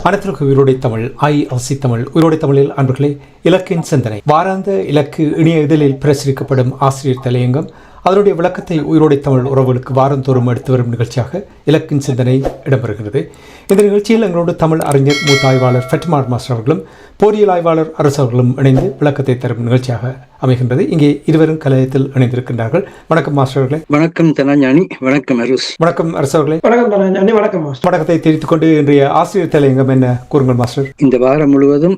அனைத்திற்கு உயிரோடை Tamil IRC Tamil உயிரோடை தமிழில் அன்பர்களே, இலக்கின் சிந்தனை வாராந்த இலக்கு இணைய இதழில் பிரசுரிக்கப்படும் ஆசிரியர் தலையங்கம் அதனுடைய விளக்கத்தை உயிரோடை தமிழ் உறவுகளுக்கு வாரந்தோறும் எடுத்து வரும் நிகழ்ச்சியாக இலக்கின் சிந்தனை இடம்பெறுகிறது. இந்த நிகழ்ச்சியில் எங்களோடு தமிழ் அறிஞர் மூத்த ஆய்வாளர் ஃபெட்மார் மாஸ்டர் அவர்களும் போரியல் ஆய்வாளர் அரசு அவர்களும் இணைந்து விளக்கத்தை தரும் நிகழ்ச்சியாக அமைகின்றது. இங்கே இருவரும் கலையத்தில் இணைந்திருக்கின்றார்கள். வணக்கம் மாஸ்டர்களே. வணக்கம் தனஞானி. வணக்கம் அரசு. வணக்கம் அரசு அவர்களே. வணக்கம் தனஞானி. வணக்கம் மாஸ்டர். வணக்கத்தை தெரிவித்துக் கொண்டு இன்றைய ஆசிரியர் தலையங்கம் என்ன கூறுங்கள் மாஸ்டர். இந்த வாரம் முழுவதும்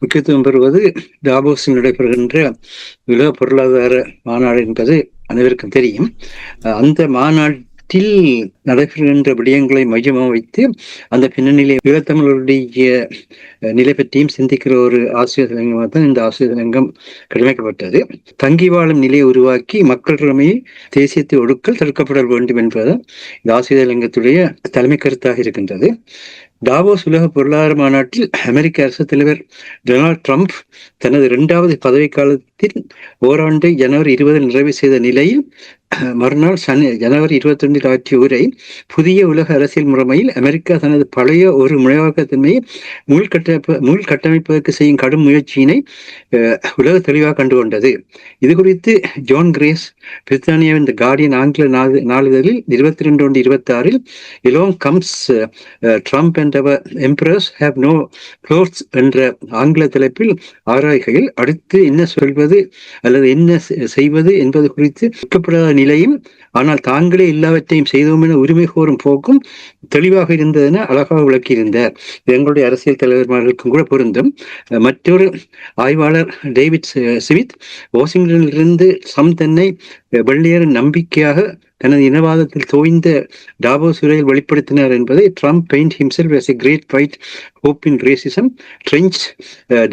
முக்கியத்துவம் பெறுவது டாவோஸில் நடைபெறுகின்ற உலக பொருளாதார மாநாடு என்பது அனைவருக்கும் தெரியும். அந்த மாநாட்டில் நடைபெறுகின்ற விடயங்களை மையமாக வைத்து அந்த பின்னணியிலே ஈழத்தமிழருடைய நிலை பற்றியும் சிந்திக்கிற ஒரு ஆசிரியர் தலையங்கமாக தான் இந்த ஆசிரியர் தலையங்கம் கட்டமைக்கப்பட்டது. தங்கி வாழும் நிலையை உருவாக்கி மக்களிடமே தேசியத்தை ஒடுக்கல் தடுக்கப்பட வேண்டும் என்பது இந்த ஆசிரியர் தலையங்கத்துடைய தலைமை கருத்தாக இருக்கின்றது. டாவோஸ் உலக பொருளாதார மாநாட்டில் அமெரிக்க அரசு தலைவர் டொனால்ட் ட்ரம்ப் தனது 2வது பதவி காலத்தில் ஓராண்டு ஜனவரி 20 நிறைவு செய்த நிலையில் மறுநாள் ஜனவரி 21 ஆற்றிய உரை புதிய உலக அரசியல் முறைமையில் அமெரிக்கா தனது பழைய ஒரு முனைவாக்கத்தன்மையை கட்டமைப்பதற்கு செய்யும் கடும் முயற்சியினை உலக தெளிவாக கண்டுகொண்டது. இது குறித்து ஜான் கிரேஸ் பிரித்தானியாவின் தி கார்டியன் ஆங்கில நாளிதழில் 22/26 எலோங் கம்ஸ் ட்ரம்ப் அண்ட் அவர் எம்பரர்ஸ் ஹேவ் நோ க்ளோத்ஸ் என்ற ஆங்கில தலைப்பில் ஆராய்கையில் அடுத்து என்ன சொல்வது அல்லது என்ன செய்வது என்பது குறித்து விற்கப்படாத நிலையும் ஆனால் தாங்களே எல்லாவற்றையும் செய்தோம் என உரிமை கோரும் போக்கும் தெளிவாக இருந்ததென அழகாக விளக்கியிருந்தார். எங்களுடைய அரசியல் தலைவர்களுக்கும் கூட பொருந்தும். மற்றொரு ஆய்வாளர் டேவிட் ஸ்மித் வாஷிங்டனிலிருந்து தன்னை வெள்ளையரின் நம்பிக்கையாக தனது இனவாதத்தில் தோய்ந்த டாவோஸ் உரையில் வெளிப்படுத்தினார் என்பதை Trump paint himself as a great white hope in racism Trench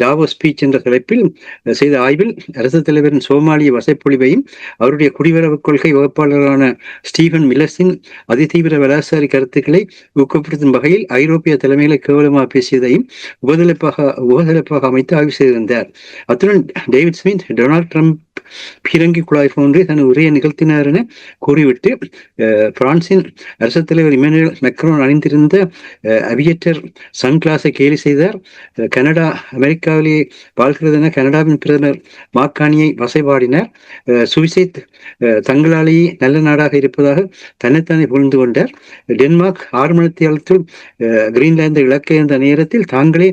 Davos speech என்ற தலைப்பில் செய்த ஆய்வில் அரசு தலைவரின் சோமாலிய வசைப்பொழிவையும் அவருடைய குடிவரவு கொள்கை வகுப்பாளரான ஸ்டீவன் மில்லர்ஸின் அதிதீவிர வலதுசாரி கருத்துக்களை ஊக்கப்படுத்தும் வகையில் ஐரோப்பிய தலைமைகளை கேவலமாக பேசியதையும் உபதலைப்பாக அமைத்து ஆய்வு செய்திருந்தார். அத்துடன் டேவிட் ஸ்மித் டொனால்ட் ட்ரம்ப் பீரங்கி குழாய் போன்று தன் உரையை நிகழ்த்தினார் என கூறிவிட்டு பிரான்சின் அரசு தலைவர் இமானுவேல் மேக்ரோன் அணிந்திருந்த அவியேட்டர் சன்கிளாஸை கேலி செய்தார். கனடா அமெரிக்காவிலேயே வாழ்கிறது என கனடாவின் பிரதமர் மாக்கானியை வசைபாடினார். சுவிசேத் தங்களாலேயே நல்ல நாடாக இருப்பதாக தன்னைத்தானே புரிந்து கொண்டார். டென்மார்க் 6 மணித்தியாலத்தில் கிரீன்லாந்தை இலக்கை இருந்த நேரத்தில் தாங்களே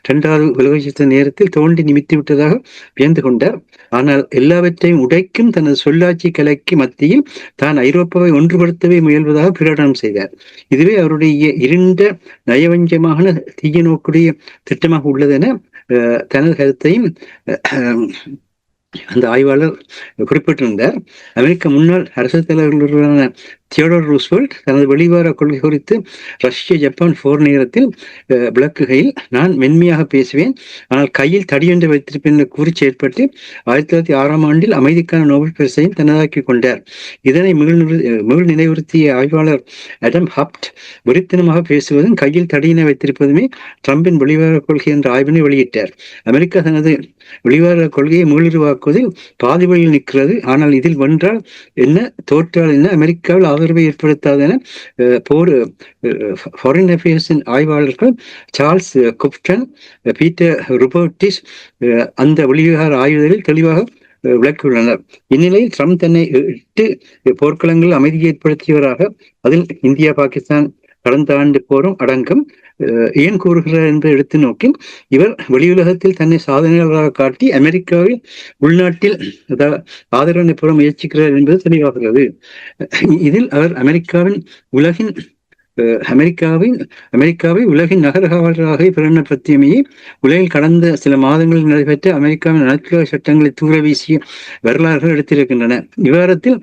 2வது உலக யுத்த நேரத்தில் தோண்டி நிமித்தி விட்டதாக வியந்து கொண்டார். ஆனால் எல்லாவற்றையும் உடைக்கும் தனது சொல்லாட்சி கலைக்கு மத்தியில் தான் ஐரோப்பாவை ஒன்றுபடுத்தவே முயல்வதாக பிரகடனம் செய்தார். இதுவே அவருடைய இருண்ட நயவஞ்சமான தீய நோக்குடைய திட்டமாக உள்ளது என தனது கருத்தையும் அந்த ஆய்வாளர் குறிப்பிட்டிருந்தார். அமெரிக்க முன்னாள் அரசு தலைவர்களான தியோடர் ரூஸ்வெல்ட் தனது வெளிவார கொள்கை குறித்து ரஷ்ய ஜப்பான் போர் நேரத்தில் விளக்குகையில் நான் மென்மையாக பேசுவேன் ஆனால் கையில் தடியொன்று வைத்திருப்பேன் என்ற கூறி செயற்பட்டு 1906 அமைதிக்கான நோபல் பரிசையும் தனதாக்கி கொண்டார். இதனை மீள் நினைவுறுத்திய ஆய்வாளர் அடம் ஹப்ட் வெறித்தனமாக பேசுவதும் கையில் தடியினை வைத்திருப்பதுமே ட்ரம்பின் வெளிவார கொள்கை என்ற ஆய்வினை வெளியிட்டார். அமெரிக்கா தனது வெளிவார கொள்கையை மீளுருவாக்குவதில் பாதி வழியில் நிற்கிறது. ஆனால் இதில் வென்றால் என்ன தோற்றால் என்ன அமெரிக்காவில் ஆதரவை ஏற்படுத்தாதென ஃபாரின் அஃபேர்ஸின் ஆய்வாளர்கள் சார்ல்ஸ் குப்டன், பீட்டர் ருபர்டிஸ் அந்த வெளிவிவகார ஆய்வுகளில் தெளிவாக விளக்கியுள்ளனர். இந்நிலையில் ட்ரம்ப் தன்னை 8 போர்க்களங்கள் அமைதியை ஏற்படுத்தியவராக அதில் இந்தியா பாகிஸ்தான் கடந்த ஆண்டு போரும் அடங்கும் ஏன் கூறுகிறார் என்பதை எடுத்து நோக்கி இவர் வெளியுலகத்தில் தன்னை சாதனையாளராக காட்டி அமெரிக்காவில் உள்நாட்டில் ஆதரவினை பெற முயற்சிக்கிறார் என்பது தெளிவாகிறது. இதில் அவர் அமெரிக்காவை உலகின் நகரகாவலராக பிரகடனப்படுத்தியமையே உலகில் கடந்த சில மாதங்களில் நடைபெற்ற அமெரிக்காவின் அனைத்துலக சட்டங்களை தூர வீசிய வரலாறுகள் எடுத்திருக்கின்றன. விவகாரத்தில்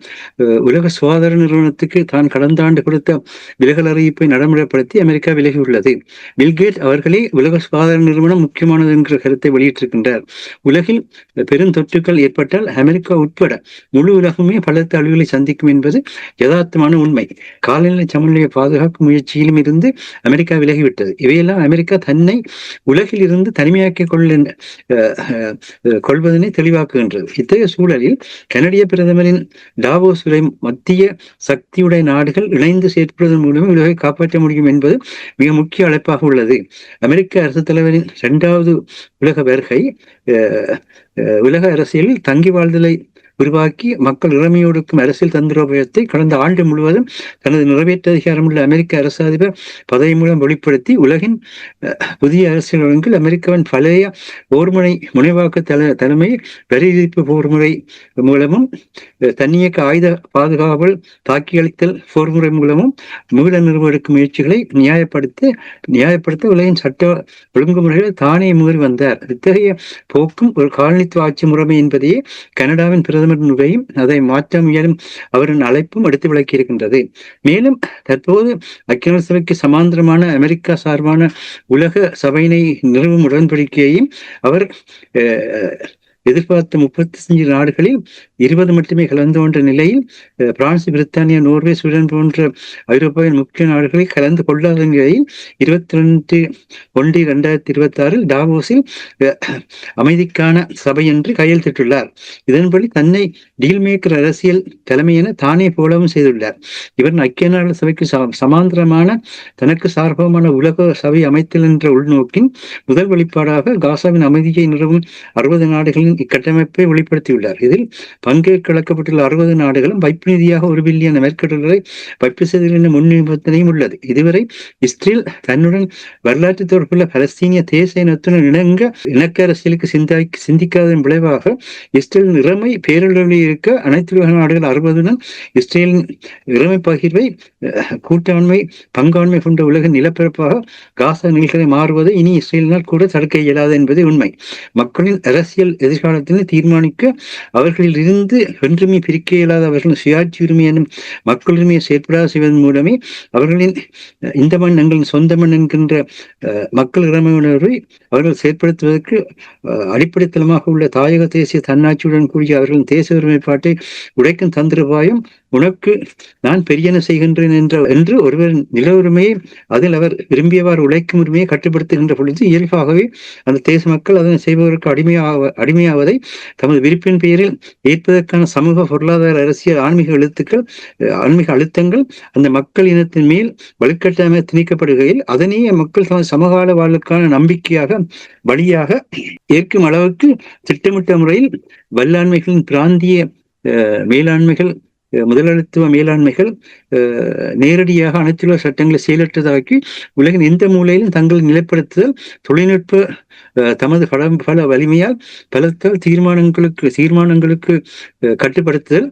உலக சுகாதார நிறுவனத்துக்கு தான் கடந்த ஆண்டு கொடுத்த விலகல் அறிவிப்பை நடைமுறைப்படுத்தி அமெரிக்கா விலகியுள்ளது. பில்கேட் அவர்களே உலக சுகாதார நிறுவனம் முக்கியமானது என்கிற கருத்தை வெளியிட்டிருக்கின்றார். உலகில் பெரும் தொற்றுக்கள் ஏற்பட்டால் அமெரிக்கா உட்பட முழு உலகமே பலத்த அழிவுகளை சந்திக்கும் என்பது யதார்த்தமான உண்மை. காலநிலை சமநிலையை பாதுகாக்கும் முயற்சியிலும் இருந்து அமெரிக்கா விலகிவிட்டது. இவையெல்லாம் அமெரிக்கா தன்னை உலகில் இருந்து தனிமையாக்கிக் கொள்வதனை தெளிவாக்குகின்றது. இத்தகைய சூழலில் கனடிய பிரதமரின் டாவோஸ் உரை மத்திய சக்தியுடைய நாடுகள் இணைந்து செயற்படுவதன் மூலமே உலகை காப்பாற்ற முடியும் என்பது மிக முக்கிய அழைப்பாக உள்ளது. அமெரிக்க அரசு தலைவரின் 2வது உலக வருகை உலக அரசியலில் தங்கி வாழ்தலை உருவாக்கி மக்கள் இளமையோடுக்கும் அரசியல் தந்திரோபாயத்தை கடந்த ஆண்டு முழுவதும் தனது நிறைவேற்ற அதிகாரமுள்ள அமெரிக்க அரசு அதிபர் பதவி மூலம் வெளிப்படுத்தி உலகின் புதிய அரசியல் ஒழுங்கில் அமெரிக்காவின் பழைய போர்முனை முனைவாக்க தலைமை வரி விதிப்பு போர்முறை மூலமும் தன்னியக்க ஆயுத பாதுகாவல் தாக்கியளித்தல் போர்முறை மூலமும் மீள நிறுவெடுக்கும் முயற்சிகளை நியாயப்படுத்த உலகின் சட்ட ஒழுங்குமுறைகளை தானே மீறி வந்தார். இத்தகைய போக்கும் ஒரு காலனித்துவ ஆட்சி முறைமை என்பதையே கனடாவின் பிரதமர் உரையும் அதை மாற்ற முயலும் அவரின் அழைப்பும் எடுத்து விளக்கியிருக்கின்றது. மேலும் தற்போது ஐக்கிய சபைக்கு சமாந்தரமான அமெரிக்கா சார்பான உலக சபையினை நிறுவும் உடன்படிக்கையையும் அவர் எதிர்பார்த்த 35 நாடுகளில் 20 மட்டுமே கலந்து கொண்ட நிலையில் பிரான்ஸ், பிரித்தானியா, நோர்வே, ஸ்வீடன் போன்ற ஐரோப்பாவின் முக்கிய நாடுகளை கலந்து கொள்ளாத நிலையில் 22/1/2026 டாவோஸில் அமைதிக்கான சபை என்று கையெழுத்திட்டுள்ளார். இதன்படி தன்னை டீல் மேக்கர் அரசியல் தலைமை என தானே போலவும் செய்துள்ளார். இவர் ஐக்கிய நாடுகள் சபைக்கு சமாந்தரமான தனக்கு சார்பமான உலக சபை அமைத்தல் என்ற உள்நோக்கின் முதல் வெளிப்பாடாக காசாவின் அமைதியை நிறுவும் 60 நாடுகளின் இக்கட்டமைப்பை வெளிப்படுத்தியுள்ளார். இதில் பங்கேற்க அழைக்கப்பட்டுள்ள 60 நாடுகளும் வைப்பு நிதியாக $1 பில்லியன் அமெரிக்க வைப்பு செய்தல் முன் நிபந்தனையும் உள்ளது. இதுவரை இஸ்ரேல் தன்னுடன் வரலாற்று தொடர்புள்ள பலஸ்தீனிய தேச இனத்துடன் இணக்க அரசியலுக்கு சிந்திக்காததன் விளைவாக இஸ்ரேலின் இறமை பேரளவில் இருக்க அனைத்து உலக நாடுகள் 60 இஸ்ரேலின் இறமை பகிர்வை கூட்டாண்மை பங்காண்மை கொண்ட உலக நிலப்பரப்பாக காசா நிலங்களை மாறுவதை இனி இஸ்ரேலினால் கூட தடுக்க இயலாது என்பது உண்மை. மக்களின் அரசியல் எதிர்காலத்தினை தீர்மானிக்க அவர்களில் இருந்து ஒன்றுமே பிரிக்க இயலாத அவர்களின் சுயாட்சி உரிமை எனும் மக்கள் உரிமையை செயற்படாத செய்வதன் மூலமே அவர்களின் இந்த மண் எங்களின் சொந்த மண் என்கின்ற மக்கள் இறமை உணர்வை அவர்கள் செயற்படுத்துவதற்கு அடிப்படை தளமாக உள்ள தாயக தேசிய தன்னாட்சியுடன் கூடிய அவர்களின் தேச ஒருமைப்பாட்டை உடைக்கும் தந்திரபாயம் உனக்கு நான் பெரியன செய்கின்றேன் என்று ஒருவர் நில உரிமையை அதில் அவர் விரும்பியவாறு உழைக்கும் உரிமையை கட்டுப்படுத்துகின்ற பொழுது இயல்பாகவே அந்த தேச மக்கள் அதனை செய்பவருக்கு அடிமையாவதை தமது விருப்பின் பெயரில் ஏற்பதற்கான சமூக பொருளாதார அரசியல் ஆன்மீக அழுத்தங்கள் அந்த மக்கள் இனத்தின் மேல் வலுக்கட்டாயமாக திணிக்கப்படுகையில் அதனையே மக்கள் தமது சமகால வாழ்வுக்கான நம்பிக்கையாக வழியாக ஏற்கும் அளவுக்கு திட்டமிட்ட முறையில் வல்லாண்மைகளின் பிராந்திய மேலாண்மைகள் முதலாளித்துவ மேலாண்மைகள் நேரடியாக அனைத்துலக சட்டங்களை செயலற்றதாக்கி உலகின் எந்த மூலையிலும் தங்களை நிலைப்படுத்துதல் தொழில்நுட்ப தமது பல வலிமையால் பலத்தால் தீர்மானங்களுக்கு கட்டுப்படுத்துதல்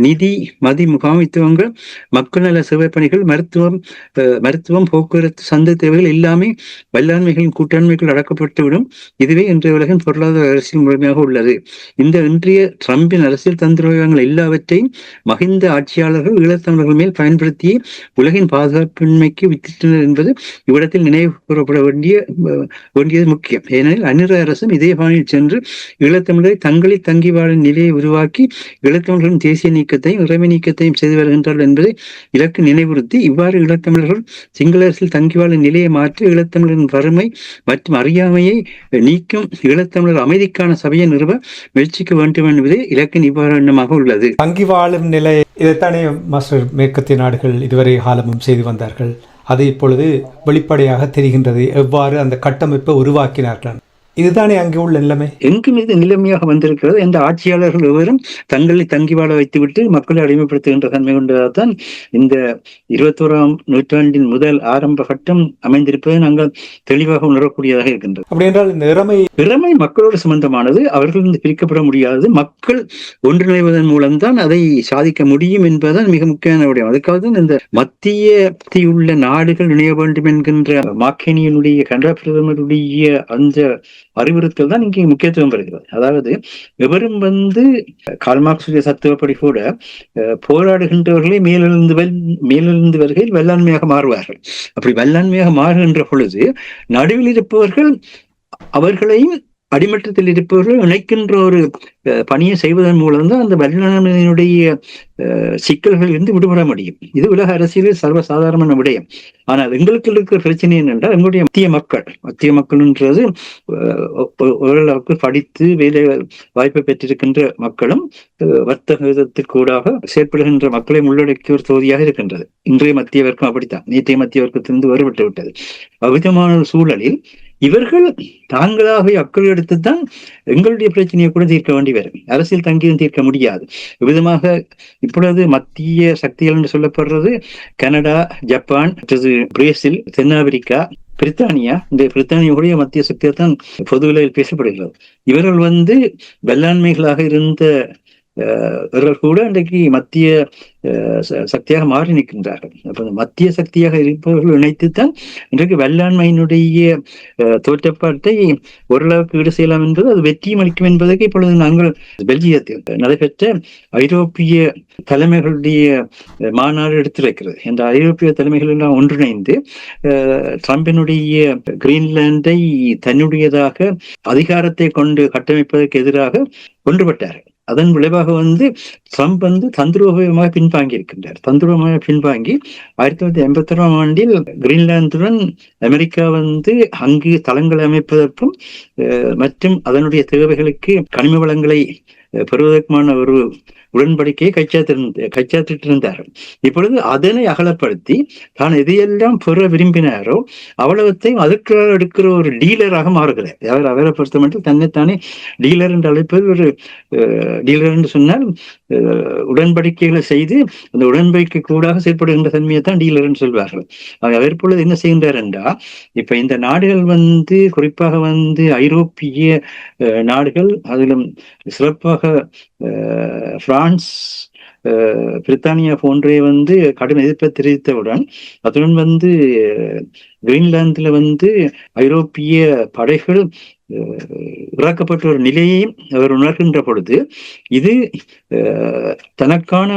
நிதி மதி முகாமித்துவங்கள் மக்கள் நல சேவை பணிகள் மருத்துவம் போக்குவரத்து சந்தை தேவைகள் எல்லாமே வல்லாண்மைகளின் கூட்டாண்மைகள் அடக்கப்பட்டுவிடும். இதுவே இன்றைய உலகின் பொருளாதார அரசியல் முழுமையாக உள்ளது. இந்த இன்றைய ட்ரம்பின் அரசியல் தந்திரோகங்கள் எல்லாவற்றையும் மகிந்த ஆட்சியாளர்கள் ஈழத்தமிழர்கள் மேல் பயன்படுத்தி உலகின் பாதுகாப்பின்மைக்கு வித்திட்டனர் என்பது இவ்விடத்தில் நினைவு கூறப்பட வேண்டியது முக்கியம். ஏனெனில் அந்நிற அரசும் இதே பாணியில் சென்று ஈழத்தமிழரை தங்களில் தங்கி வாழும் நிலையை உருவாக்கி ஈழத்தமிழர்களின் தேசிய நீக்கத்தையும் இறைமை நீக்கத்தையும் செய்து வருகின்றார்கள் என்பதை இலக்கு நினைவுறுத்தி இவ்வாறு ஈழத்தமிழர்கள் சிங்கள அரசில் தங்கி வாழும் நிலையை மாற்றி ஈழத்தமிழரின் வறுமை மற்றும் அறியாமையை நீக்கும் ஈழத்தமிழர் அமைதிக்கான சபையை நிறுவ முயற்சிக்க வேண்டும் என்பதே இலக்கின் இவ்வாறு எண்ணமாக உள்ளது. தங்கி வாழும் நிலை இதைத்தானே மாஸ்டர் மேற்கத்திய நாடுகள் இதுவரை காலமும் செய்து வந்தார்கள். அது இப்பொழுது வெளிப்படையாக தெரிகின்றது எவ்வாறு அந்த கட்டமைப்பை உருவாக்கினார்கள். இதுதானே அங்கே உள்ள நிலைமை. எங்கும் இது நிலைமையாக வந்திருக்கிறது. எந்த ஆட்சியாளர்கள் எவரும் தங்களை தங்கி வாழ வைத்துவிட்டு மக்களை அடிமைப்படுத்துகின்ற தன்மை கொண்டதான் இந்த 21ஆம் நூற்றாண்டின் முதல் ஆரம்ப கட்டம் அமைந்திருப்பதை நாங்கள் தெளிவாக உணரக்கூடியதாக இருக்கின்றது. அப்படி என்றால் இந்த இறமை மக்களோடு சம்பந்தமானது. அவர்கள் பிரிக்கப்பட முடியாது. மக்கள் ஒன்றிணைவதன் மூலம்தான் அதை சாதிக்க முடியும் என்பதுதான் மிக முக்கியமான விடயம். அதுக்காக தான் இந்த மத்தியுள்ள நாடுகள் இணைய வேண்டும் என்கின்ற மார்க்கேனியனுடைய கனடா பிரதமருடைய அந்த அறிவுறுத்தல் தான் இங்கே முக்கியத்துவம் பெறுகிறது. அதாவது எவரும் கார்ல் மார்க்ஸுடைய தத்துவப்படி கூட போராடுகின்றவர்களே மேலெழுந்து வருகையில் வல்லாண்மையாக மாறுவார்கள். அப்படி வல்லாண்மையாக மாறுகின்ற பொழுது நடுவில் இருப்பவர்கள் அவர்களையும் அடிமட்டத்தில் இருப்பவர்கள் இணைக்கின்ற ஒரு பணியை செய்வதன் மூலம்தான் அந்த வல்லாண்மையினுடைய சிக்கல்கள் இருந்து விடுபட முடியும். இது உலக அரசியலில் சர்வசாதாரணமான விடயம். ஆனால் எங்களுக்கு இருக்கிற பிரச்சனை என்னென்றால், எங்களுடைய மத்திய மக்கள்ன்றது ஓரளவுக்கு படித்து வேலை வாய்ப்பை பெற்றிருக்கின்ற மக்களும் வர்த்தகத்துக்கூடாக செயற்படுகின்ற மக்களை உள்ளடக்கிய ஒரு தொகுதியாக இருக்கின்றது. இன்றைய மத்திய வர்க்கம் அப்படித்தான், நேற்றைய மத்திய வர்க்கத்திலிருந்து வேறுபட்டு விட்டது. அவ்விதமான சூழலில் இவர்கள் தாங்களாக அக்கறை எடுத்துத்தான் எங்களுடைய பிரச்சனையை கூட தீர்க்க வேண்டி வரும். அரசியல் தங்கியும் தீர்க்க முடியாது. விதமாக இப்பொழுது மத்திய சக்திகள் என்று சொல்லப்படுறது கனடா, ஜப்பான், பிரேசில், தென்னாப்பிரிக்கா, பிரித்தானியா. இந்த பிரித்தானியாவுடைய மத்திய சக்தியாக தான் பொதுவில் பேசப்படுகிறது. இவர்கள் வல்லாண்மைகளாக இருந்த இவர்கள் கூட இன்றைக்கு மத்திய சக்தியாக மாறி நிற்கின்றார்கள். அப்ப மத்திய சக்தியாக இருப்பவர்கள் இணைத்துத்தான் இன்றைக்கு வல்லாண்மையினுடைய தோற்றப்பாட்டை ஓரளவுக்கு ஈடு செய்யலாம் என்பது, அது வெற்றியும் அளிக்கும் என்பதற்கு இப்பொழுது நாங்கள் பெல்ஜியத்தில் நடைபெற்ற ஐரோப்பிய தலைமைகளுடைய மாநாடு எடுத்துரைக்கிறது. இந்த ஐரோப்பிய தலைமைகள் எல்லாம் ஒன்றிணைந்து ட்ரம்பினுடைய கிரீன்லாண்டை தன்னுடையதாக அதிகாரத்தை கொண்டு கட்டமைப்பதற்கு எதிராக ஒன்றுபட்டார்கள். அதன் விளைவாக ட்ரம்ப் தந்திரோபமாக தந்திரோபமாக பின்வாங்கி 1981 ஆண்டில் கிரீன்லாந்துடன் அமெரிக்கா அங்கு தளங்களை அமைப்பதற்கும் மற்றும் அதனுடைய தேவைகளுக்கு கனிம வளங்களை பெறுவதற்குமான ஒரு உடன்படிக்கையை கைச்சாத்திட்டிருந்தார்கள். இப்பொழுது அதனை அகலப்படுத்தி தான் எதையெல்லாம் பெற விரும்பினாரோ அவ்வளவத்தையும் அதற்கு எடுக்கிற ஒரு டீலராக மாறுகிறார். அவரை பொறுத்த மட்டும் தன்னைத்தானே டீலர் என்று அழைப்பது, ஒரு டீலர் என்று சொன்னால் உடன்படிக்கைகளை செய்து அந்த உடன்படிக்கை கூடாக செயல்படுகின்ற தன்மையை தான் டீலர் என்று சொல்வார்கள். அவர் பொழுது என்ன செய்கின்றார் என்றால், இப்ப இந்த நாடுகள் குறிப்பாக ஐரோப்பிய நாடுகள், அதிலும் சிறப்பாக பிரான்ஸ், பிரித்தானியா போன்றே கடும் எதிர்ப்பை தெரிவித்தவுடன் அதுடன் கிரீன்லாந்துல ஐரோப்பிய படைகள் இறக்கப்பட்ட ஒரு நிலையையும் அவர் உணர்கின்ற பொழுது இது தனக்கான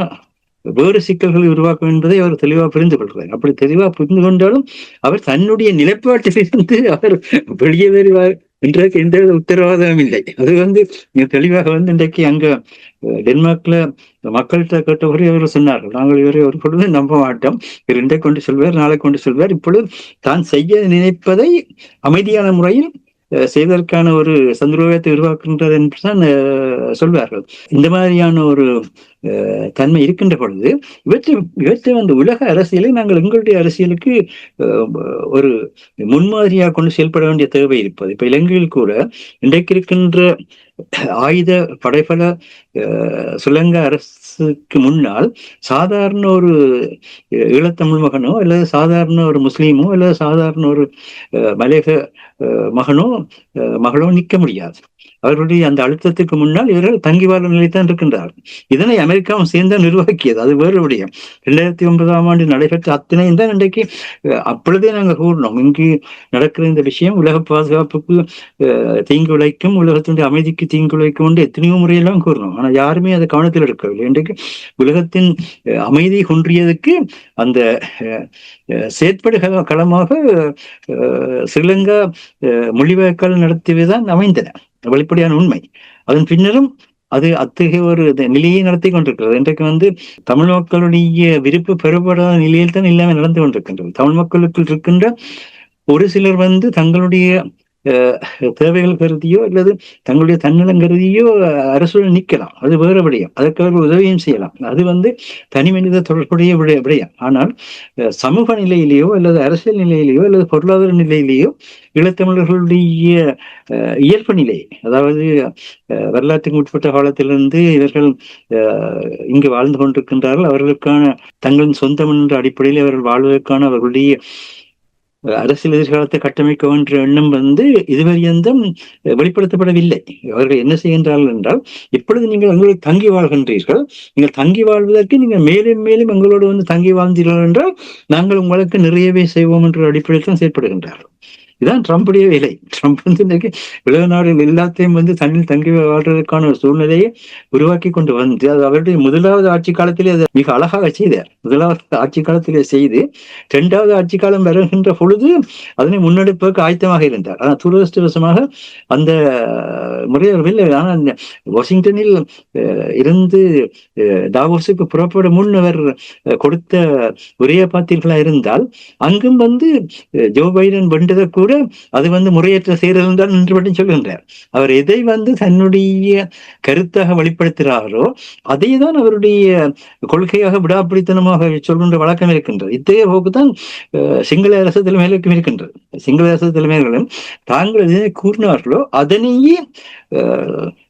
வேறு சிக்கல்களை உருவாக்கும் என்பதை அவர் தெளிவாக புரிந்து கொள்கிறார். அப்படி தெளிவாக புரிந்து கொண்டாலும் அவர் தன்னுடைய நிலைப்பாட்டிலிருந்து அவர் வெளியே வருவார் இன்றைக்கு எந்த உத்தரவாதமும் இல்லை. அது தெளிவாக இன்றைக்கு அங்க டென்மார்க்ல மக்கள்கிட்ட கேட்டவரை அவர் சொன்னார்கள், நாங்கள் இவரை ஒரு பொழுது நம்ப மாட்டோம், இவர் இன்றைக்கு கொண்டு சொல்வார், நாளை கொண்டு சொல்வார், இப்பொழுது தான் செய்ய நினைப்பதை அமைதியான முறையில் செய்வதற்கான ஒரு சந்தர்ப்பத்தை உருவாக்குகின்றது என்றுதான் சொல்வார்கள். இந்த மாதிரியான ஒரு தன்மை இருக்கின்ற பொழுது இவற்றை உலக அரசியலை நாங்கள் எங்களுடைய அரசியலுக்கு ஒரு முன்மாதிரியாக கொண்டு செயல்பட வேண்டிய தேவை இருப்பது. இப்ப இலங்கையில் கூட இன்றைக்கு இருக்கின்ற ஆயுத படைபல சுலங்கா அரசுக்கு முன்னால் சாதாரண ஒரு ஈழத்தமிழ் மகனோ அல்லது சாதாரண ஒரு முஸ்லீமோ அல்லது சாதாரண ஒரு மலையக மகளோ நிற்க முடியாது. அவர்களுடைய அந்த அழுத்தத்துக்கு முன்னால் இவர்கள் தங்கி வாழும் நிலைத்தான் இருக்கின்றார்கள். இதனை அமெரிக்காவும் சேர்ந்து நிர்வகிக்கியது. அது வேறு விடயம். 2009ஆம் ஆண்டு நடைபெற்ற அத்தனையும் தான் இன்றைக்கு அப்பொழுதே நாங்கள் கூறினோம், இங்கு நடக்கிற இந்த விஷயம் உலக பாதுகாப்புக்கு தீங்கு விளைக்கும், உலகத்தினுடைய அமைதிக்கு தீங்கு விளைக்கும் என்று எத்தனையோ முறையெல்லாம் கூறினோம். ஆனால் யாருமே அதை கவனத்தில் எடுக்கவில்லை. இன்றைக்கு உலகத்தின் அமைதி குன்றியதுக்கு அந்த செயற்படு களமாக ஸ்ரீலங்கா மொழிவாய்க்கால் நடத்தியதுதான் அமைந்தன. வெளிப்படையான உண்மை. அதன் பின்னரும் அது அத்தகைய ஒரு நிலையை நடத்தி கொண்டிருக்கிறது. இன்றைக்கு தமிழ் மக்களுடைய விருப்பு பெறப்படாத நிலையில் தான் எல்லாமே நடந்து கொண்டிருக்கின்றது. தமிழ் மக்களுக்கு இருக்கின்ற ஒரு சிலர் தங்களுடைய தேவைகள் கருதியோ அல்லது தங்களுடைய தன்னலம் கருதியோ அரசுடன் நிற்கலாம், அது வேறு விடயம். அதற்கு அவர்கள் உதவியும் செய்யலாம். அது தனி மனித தொடர்புடைய விடயம். ஆனால் சமூக நிலையிலேயோ அல்லது அரசியல் நிலையிலேயோ அல்லது பொருளாதார நிலையிலேயோ ஈழத்தமிழர்களுடைய இயல்பு நிலை, அதாவது வரலாற்றுக்கு உட்பட்ட காலத்திலிருந்து இவர்கள் இங்கு வாழ்ந்து கொண்டிருக்கின்றார்கள், அவர்களுக்கான தங்களின் சொந்தம் என்ற அடிப்படையில் அவர்கள் வாழ்வதற்கான அவர்களுடைய அரசியல் எதிர்காலத்தை கட்டமைக்க வேண்டிய எண்ணம் இதுவரையந்தும் வெளிப்படுத்தப்படவில்லை. அவர்கள் என்ன செய்கின்றார்கள் என்றால், இப்பொழுது நீங்கள் எங்களுக்கு தங்கி வாழ்கின்றீர்கள், நீங்கள் தங்கி வாழ்வதற்கு நீங்கள் மேலும் மேலும் எங்களோடு தங்கி வாழ்ந்தீர்கள் என்றால் நாங்கள் உங்களுக்கு நிறையவே செய்வோம் என்ற அடிப்படையில் தான் செயற்படுகின்றார்கள். இதான் ட்ரம்புடைய வேலை. ட்ரம்ப் வந்து இன்னைக்கு உலக நாடுகள் எல்லாத்தையும் வந்து தண்ணில் தங்கி வாழ்றதுக்கான ஒரு சூழ்நிலையை உருவாக்கி கொண்டு வந்து அது அவருடைய முதலாவது ஆட்சி காலத்திலே அதை மிக அழகாக செய்தார். முதலாவது ஆட்சி காலத்திலே செய்து 2வது ஆட்சி காலம் வருகின்ற பொழுது அதனை முன்னெடுப்பதற்கு ஆயத்தமாக இருந்தார். ஆனால் துரதிருஷ்டவசமாக அந்த முறையில் ஆனால் அந்த வாஷிங்டனில் இருந்து டாவோஸுக்கு புறப்பட முன் அவர் கொடுத்த உரையை பார்த்தீர்களா இருந்தால் அங்கும் வந்து ஜோ பைடன் வென்றதை கூட அது வந்து முறையற்ற செயல் தான் என்று மட்டும் சொல்கின்றார். அவர் எதை வந்து தன்னுடைய கருத்தாக வெளிப்படுத்துகிறாரோ அதை தான் அவருடைய கொள்கையாக விடாப்பிடித்தனமாக சொல்கின்ற வழக்கம் இருக்கின்றது. இத்தகைய போக்குதான் சிங்கள அரசு தலைமைகளுக்கும் இருக்கின்றது. சிங்கள அரசு தலைமைகளும் தாங்கள் எதை கூறினார்களோ அதனையே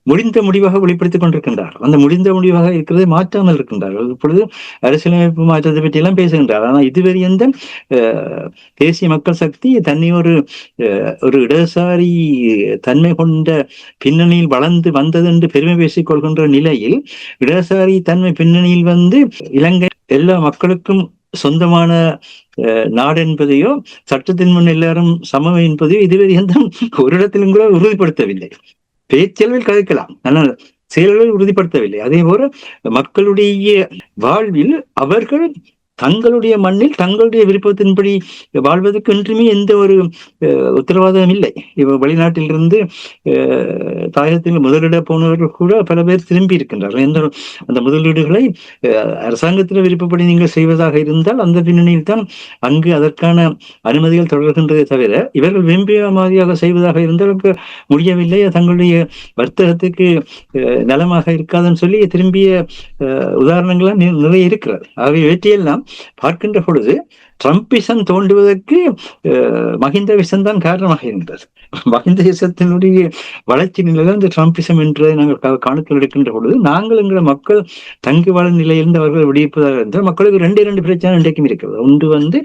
முடிந்த முடிவாக வெளிப்படுத்திக் கொண்டிருக்கின்றார். அந்த முடிந்த முடிவாக இருக்கிறதை மாற்றாமல் இருக்கின்றார்கள். இப்பொழுது அரசியலமைப்பு மாற்றத்தை பற்றி எல்லாம் பேசுகின்றார். ஆனால் இதுவரை எந்த தேசிய மக்கள் சக்தி தன்னை ஒரு இடதுசாரி தன்மை கொண்ட பின்னணியில் வளர்ந்து வந்தது என்று பெருமை பேசிக் கொள்கின்ற நிலையில் இடதுசாரி தன்மை பின்னணியில் வந்து இலங்கை எல்லா மக்களுக்கும் சொந்தமான நாடு என்பதையோ சட்டத்தின் முன் எல்லாரும் சமம் என்பதையோ இதுவரை எந்த ஒரு இடத்திலும் கூட உறுதிப்படுத்தவில்லை. பேச்சளவில் கதைக்கலாம், ஆனால் செயல்களில் உறுதிப்படுத்தவில்லை. அதே போல மக்களுடைய வாழ்வில் அவர்கள் தங்களுடைய மண்ணில் தங்களுடைய விருப்பத்தின்படி வாழ்வதற்கு என்றுமே எந்த ஒரு உத்தரவாதம் இல்லை. வெளிநாட்டிலிருந்து தாயகத்தில் முதலிட போனவர்கள் கூட பல பேர் திரும்பி இருக்கின்றார்கள். அந்த முதலீடுகளை அரசாங்கத்தில் விருப்பப்படி நீங்கள் செய்வதாக இருந்தால் அந்த பின்னணியில் தான் அங்கு அதற்கான அனுமதிகள் தொடர்கின்றதை தவிர இவர்கள் விரும்பிய மாதிரியாக செய்வதாக இருந்தால் முடியவில்லை, தங்களுடைய வர்த்தகத்துக்கு நலமாக இருக்காதுன்னு சொல்லி திரும்பிய உதாரணங்கள்லாம் நிறைய இருக்கிறது. ஆகவே இவற்றையெல்லாம் பார்க்கின்ற பொழுது ட்ரம்பிசம் தோன்றுவதற்கு மஹிந்த விஷம் தான் காரணமாக இருந்தது. மஹிந்த விஷத்தினுடைய வளர்ச்சி நிலையில் இந்த ட்ரம்பிசம் என்றதை நாங்கள் காணத்தில் எடுக்கின்ற பொழுது நாங்கள் எங்கள் மக்கள் தங்கி வாழும் நிலையிலிருந்து அவர்கள் விடுவிப்பதாக இருந்தால் மக்களுக்கு 2 பிரச்சனை இன்றைக்கும் இருக்கிறது. ஒன்று வந்து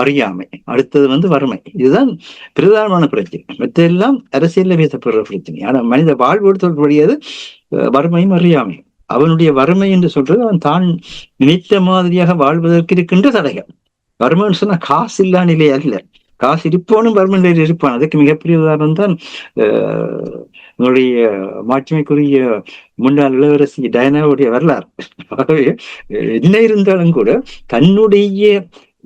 அறியாமை, அடுத்தது வந்து வறுமை. இதுதான் பிரதானமான பிரச்சனை. மற்றெல்லாம் அரசியலில் பேசப்படுற பிரச்சனை. ஆனால் மனித வாழ்வோடு தொடர்புடையது வறுமையும் அறியாமையும். அவனுடைய வறுமை என்று சொல்றது அவன் தான் நினைத்த மாதிரியாக வாழ்வதற்கு இருக்கின்ற தடைகள். வறுமைன்னு சொன்னா காசு இல்லா நிலை அல்ல, காசு இருப்பவனும் வறுமை நிலையில் இருப்பான். அதுக்கு மிகப்பெரிய உதாரணம் தான் உங்களுடைய மாட்சிமைக்குரிய முன்னாள் இளவரசி டயனாவுடைய வரலாறு. ஆகவே என்ன இருந்தாலும் கூட தன்னுடைய